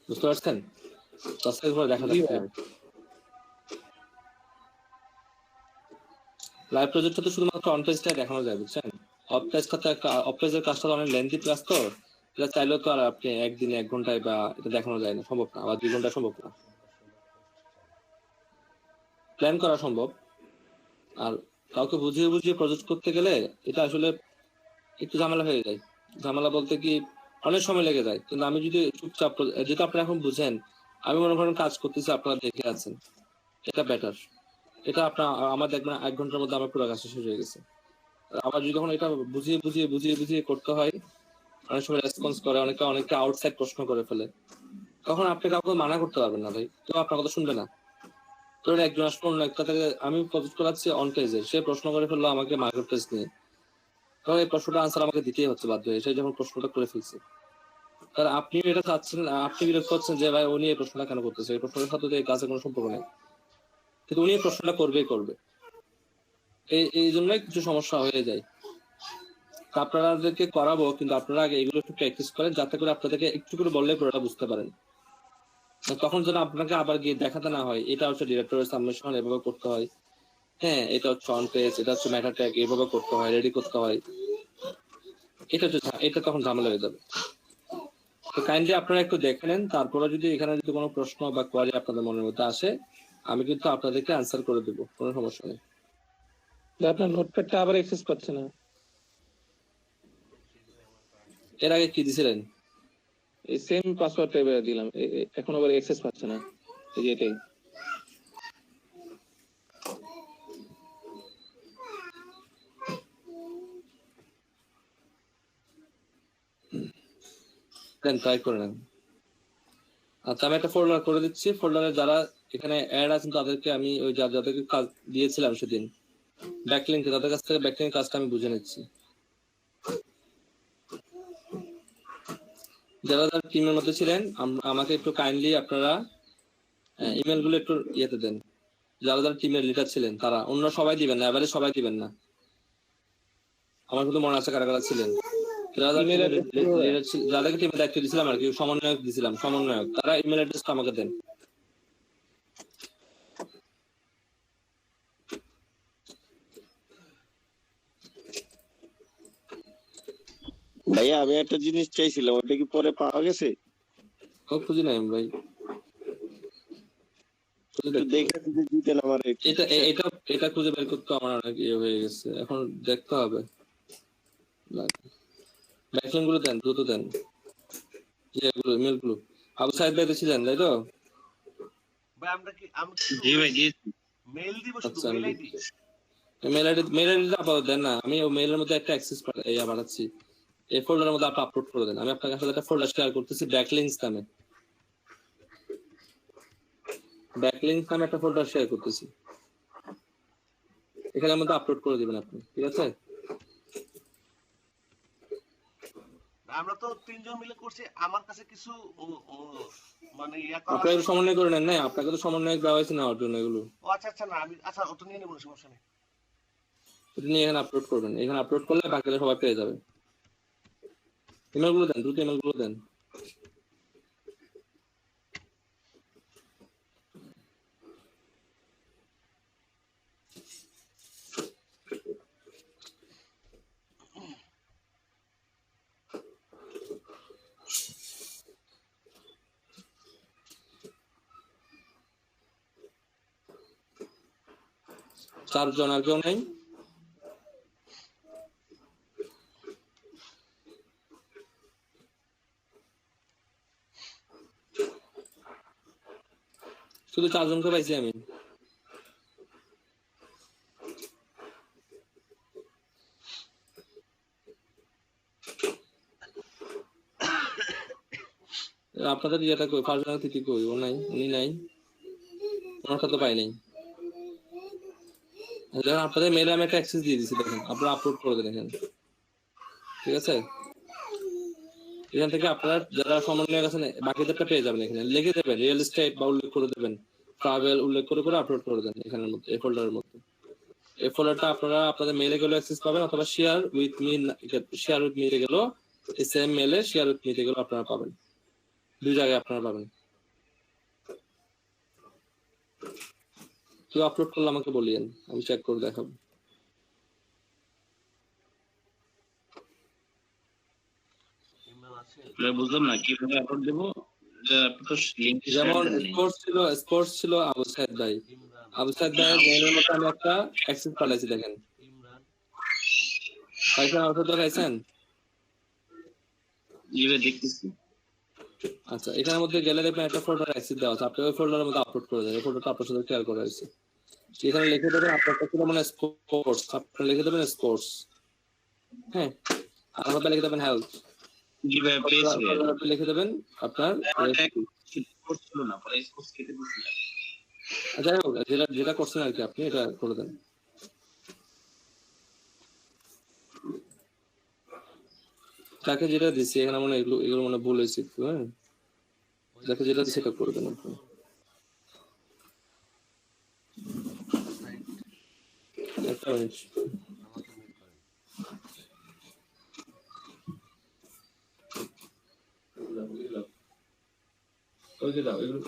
বুঝতে পারছেন? 10 তারিখ পরে দেখা যাচ্ছে। লাইভ প্রজেক্টটা তো শুধুমাত্র অন পেজটাই দেখানো যায়, বুঝছেন? অফ পেজের কাজটা অনেক লেন্থি ক্লাস, তো এটা চাইলেও তো আর আপনি একদিনে 1 ঘন্টায় বা এটা দেখানো যায় না, সম্ভব না, আবার 2 ঘন্টা সম্ভব না। প্ল্যান করা সম্ভব, আর কাউকে বুঝিয়ে বুঝিয়ে প্রজেক্ট করতে গেলে এটা আসলে একটু ঝামেলা হয়ে যায়। ঝামেলা বলতে কি, অনেক সময় লেগে যায়। কিন্তু আমি যদি চুপচাপ, যেটা আপনারা এখন বুঝেন, আমি মনে করেন কাজ করতেছি, আপনারা দেখে আছেন, এটা বেটার। এটা আপনার আমার দেখবেন 1 ঘন্টার মধ্যে আমার পুরো কাজ শেষ হয়ে গেছে। আবার যদি যখন এটা বুঝিয়ে বুঝিয়ে বুঝিয়ে বুঝিয়ে করতে হয়, অনেক সময় রেসপন্স করে অনেকে আউটসাইড প্রশ্ন করে ফেলে, তখন আপনি কাউকে মানা করতে পারবেন না ভাই, কেউ আপনার কথা শুনবে না। তো একজন আসলে অন্য একটা থেকে আমি প্রজেক্ট করাচ্ছি অন পেজে, সে প্রশ্ন করে ফেললো আমাকে মার্কেট প্লেস নিয়ে, তখন এই প্রশ্নটা আনসার আমাকে দিতেই হচ্ছে বাধ্য হয়ে, সে যখন প্রশ্নটা করে ফেলছে। তার আপনি এটা চাচ্ছেন, আপনি বিরক্ত হচ্ছেন যে ভাই উনি এই প্রশ্নটা কেন করতেছে, এই প্রশ্নের সাথে তো এই কাজের কোনো সম্পর্ক নেই, কিন্তু উনি এই প্রশ্নটা করবেই করবে। এই জন্যই কিছু সমস্যা হয়ে যায়। আপনাদেরকে করাবো, কিন্তু আপনারা আগে এগুলো একটু প্র্যাকটিস করেন, যাতে করে আপনাদেরকে একটু করে বললে পুরোটা বুঝতে পারেন। তখন যেন আপনাকে আবার গিয়ে দেখাতে না হয় এটা হচ্ছে ডিরেক্টরের সাবমিশন, এভাবে করতে হয়, হ্যাঁ এটা হচ্ছে অন পেজ, এটা হচ্ছে ম্যাটার ট্যাগ, এভাবে করতে হয়, রেডি করতে হয়, এটা তখন ঝামেলা হয়ে যাবে। তো কাইন্ডলি আপনারা একটু দেখে নেন, তারপরে যদি এখানে যদি কোনো প্রশ্ন বা কোয়ারি আপনাদের মনের মধ্যে আসে, আমি কিন্তু আপনাদেরকে আনসার করে দেবো, কোনো সমস্যা নেই। আপনার নোটপ্যাডটা আবার অ্যাক্সেস পাচ্ছে না। এর আগে কি দিছিলেন? এই সেম পাসওয়ার্ডটা এবারে দিলাম, এখন আবার অ্যাক্সেস পাচ্ছে না, এই যে এটাই। দেন ট্রাই করে নেন। আচ্ছা আমি একটা ফোল্ডার করে দিচ্ছি, ফোল্ডারে যারা এখানে অ্যাড আছেন তাদেরকে আমি ওই যাদেরকে কাজ দিয়েছিলাম সেদিন ব্যাকলিংকে, তাদের কাছ থেকে ব্যাকলিং কাজটা আমি বুঝে নিচ্ছি। যারা যারা টিমের মধ্যে ছিলেন আমাকে একটু কাইন্ডলি আপনারা ইমেল গুলো একটু ইয়েতে দেন। যারা যারা টিমের লিডার ছিলেন তারা, অন্য সবাই দিবেন না, এবারে সবাই দিবেন না। আমার কিন্তু মনে আছে কারা কারা ছিলেন। যাদেরকে টিমের দায়িত্ব দিয়েছিলাম আর কি, সমন্বয়ক দিয়েছিলাম, সমন্বয়ক, তারা ইমেল অ্যাড্রেসটা আমাকে দেন। ভাইয়া আমি একটা জিনিস চাইছিলাম, ওটা কি পরে পাওয়া গেছে? খুঁজি নাই ভাই, দেখে দিতেন আমার। এটা খুঁজে বের করতে আমার অনেক ইয়ে হয়ে গেছে, এখন দেখতে হবে। ব্যাকলিং গুলো দেন, দ্রুত দেন, ইয়েগুলো ইমেল গুলো। আবু সাইদ ভাই ছিলেন তাই তো? ভাই আমরা কি জি ভাই জি। মেইল দিব শুধু, আচ্ছা, মেইল আইডি? মেল আইডিটা আপাতত দেন না, আমি ওই মেইলের মধ্যে একটা অ্যাক্সেস বাড়াচ্ছি। এই ফোল্ডারের মধ্যে আপনি আপলোড করে দেন। আমি আপনার কাছে একটা ফোল্ডার শেয়ার করতেছি ব্যাকলিংস নামে, ব্যাকলিংস নামে একটা ফোল্ডার শেয়ার করতেছি, এখানের মধ্যে আপলোড করে দিবেন আপনি, ঠিক আছে? আমরা তো তিনজন মিলে করছি, আমার কাছে কিছু মানে আপনাকে তো সমন্বয় করে নেন, না আপনাকে তো সমন্বয় দেওয়া হয়েছে নেওয়ার জন্য এগুলো। ও আচ্ছা আচ্ছা, না আমি আচ্ছা ওটা নিয়ে নেব, সমস্যা নেই। এটা নিয়ে এখানে আপলোড করবেন, এখানে আপলোড করলে বাকিরা সবাই পেয়ে যাবে। ইমেল গুলো দেন, দ্রুত ইমেল গুলো দেন। চারজন, আর কেউ নাই? শুধু চারজনকে পাইছি আমি। আপনাদের ইয়েটা কই, ফারজানা তিথি কই? ও নাই, উনি নাই, ওনারটা তো পাই নাই। আপনাদের মেলে আমি একটা অ্যাক্সেস দিয়ে দিচ্ছি, দেখেন আপনারা আপলোড করে দেন এখানে, ঠিক আছে? এখান থেকে আপনারা যারা সমন্বয়ক আছেন বাকিদেরটা পেয়ে যাবেন। এখানে লিখে দেবেন রিয়েল এস্টেট বা উল্লেখ করে দেবেন, ট্রাভেল উল্লেখ করে করে আপলোড করে দেন এখানের মধ্যে, এই ফোল্ডারের মধ্যে। এই ফোল্ডারটা আপনারা আপনাদের মেলে গেলেও অ্যাক্সেস পাবেন, অথবা শেয়ার উইথ মি তে গেলেও এই সেম মেলে শেয়ার উইথ মি তে গেলেও আপনারা পাবেন, দুই জায়গায় আপনারা পাবেন। কেউ আপলোড করলে আমাকে বলিয়েন, আমি চেক করে দেখাবো। বুঝলাম না কিভাবে আপলোড দেবো। যেমন স্পোর্টস ছিল আবু সাইদ ভাই, আবু সাইদ ভাইয়ের মেলের মধ্যে আমি একটা অ্যাক্সেস পাঠাইছি, দেখেন পাইছেন? অর্থাৎ পাইছেন? দেখতেছি। আচ্ছা, এখানের মধ্যে গেলে দেখবেন একটা ফোল্ডার অ্যাক্সেস দেওয়া আছে, আপনি ওই ফোল্ডারের মধ্যে আপলোড করে দেন। এই ফোল্ডারটা আপনার সাথে শেয়ার করা হয়েছে, এখানে লিখে দেবেন আপনার কাছে মানে স্পোর্টস, আপনি লিখে দেবেন স্পোর্টস, হ্যাঁ, আর আমাদের লিখে দেবেন হেলথ, লিখে দেবেন আপনার। যাই হোক, যেটা করছেন আর কি, আপনি এটা করে দেন। যাকে যেটা দিচ্ছি এখানে মনে এগুলো মনে ভুল হয়েছে একটু, হ্যাঁ, যাকে যেটা দিচ্ছে সেটা করে দেন আপনি। একটা মিনিট, ওই যে দাও এগুলো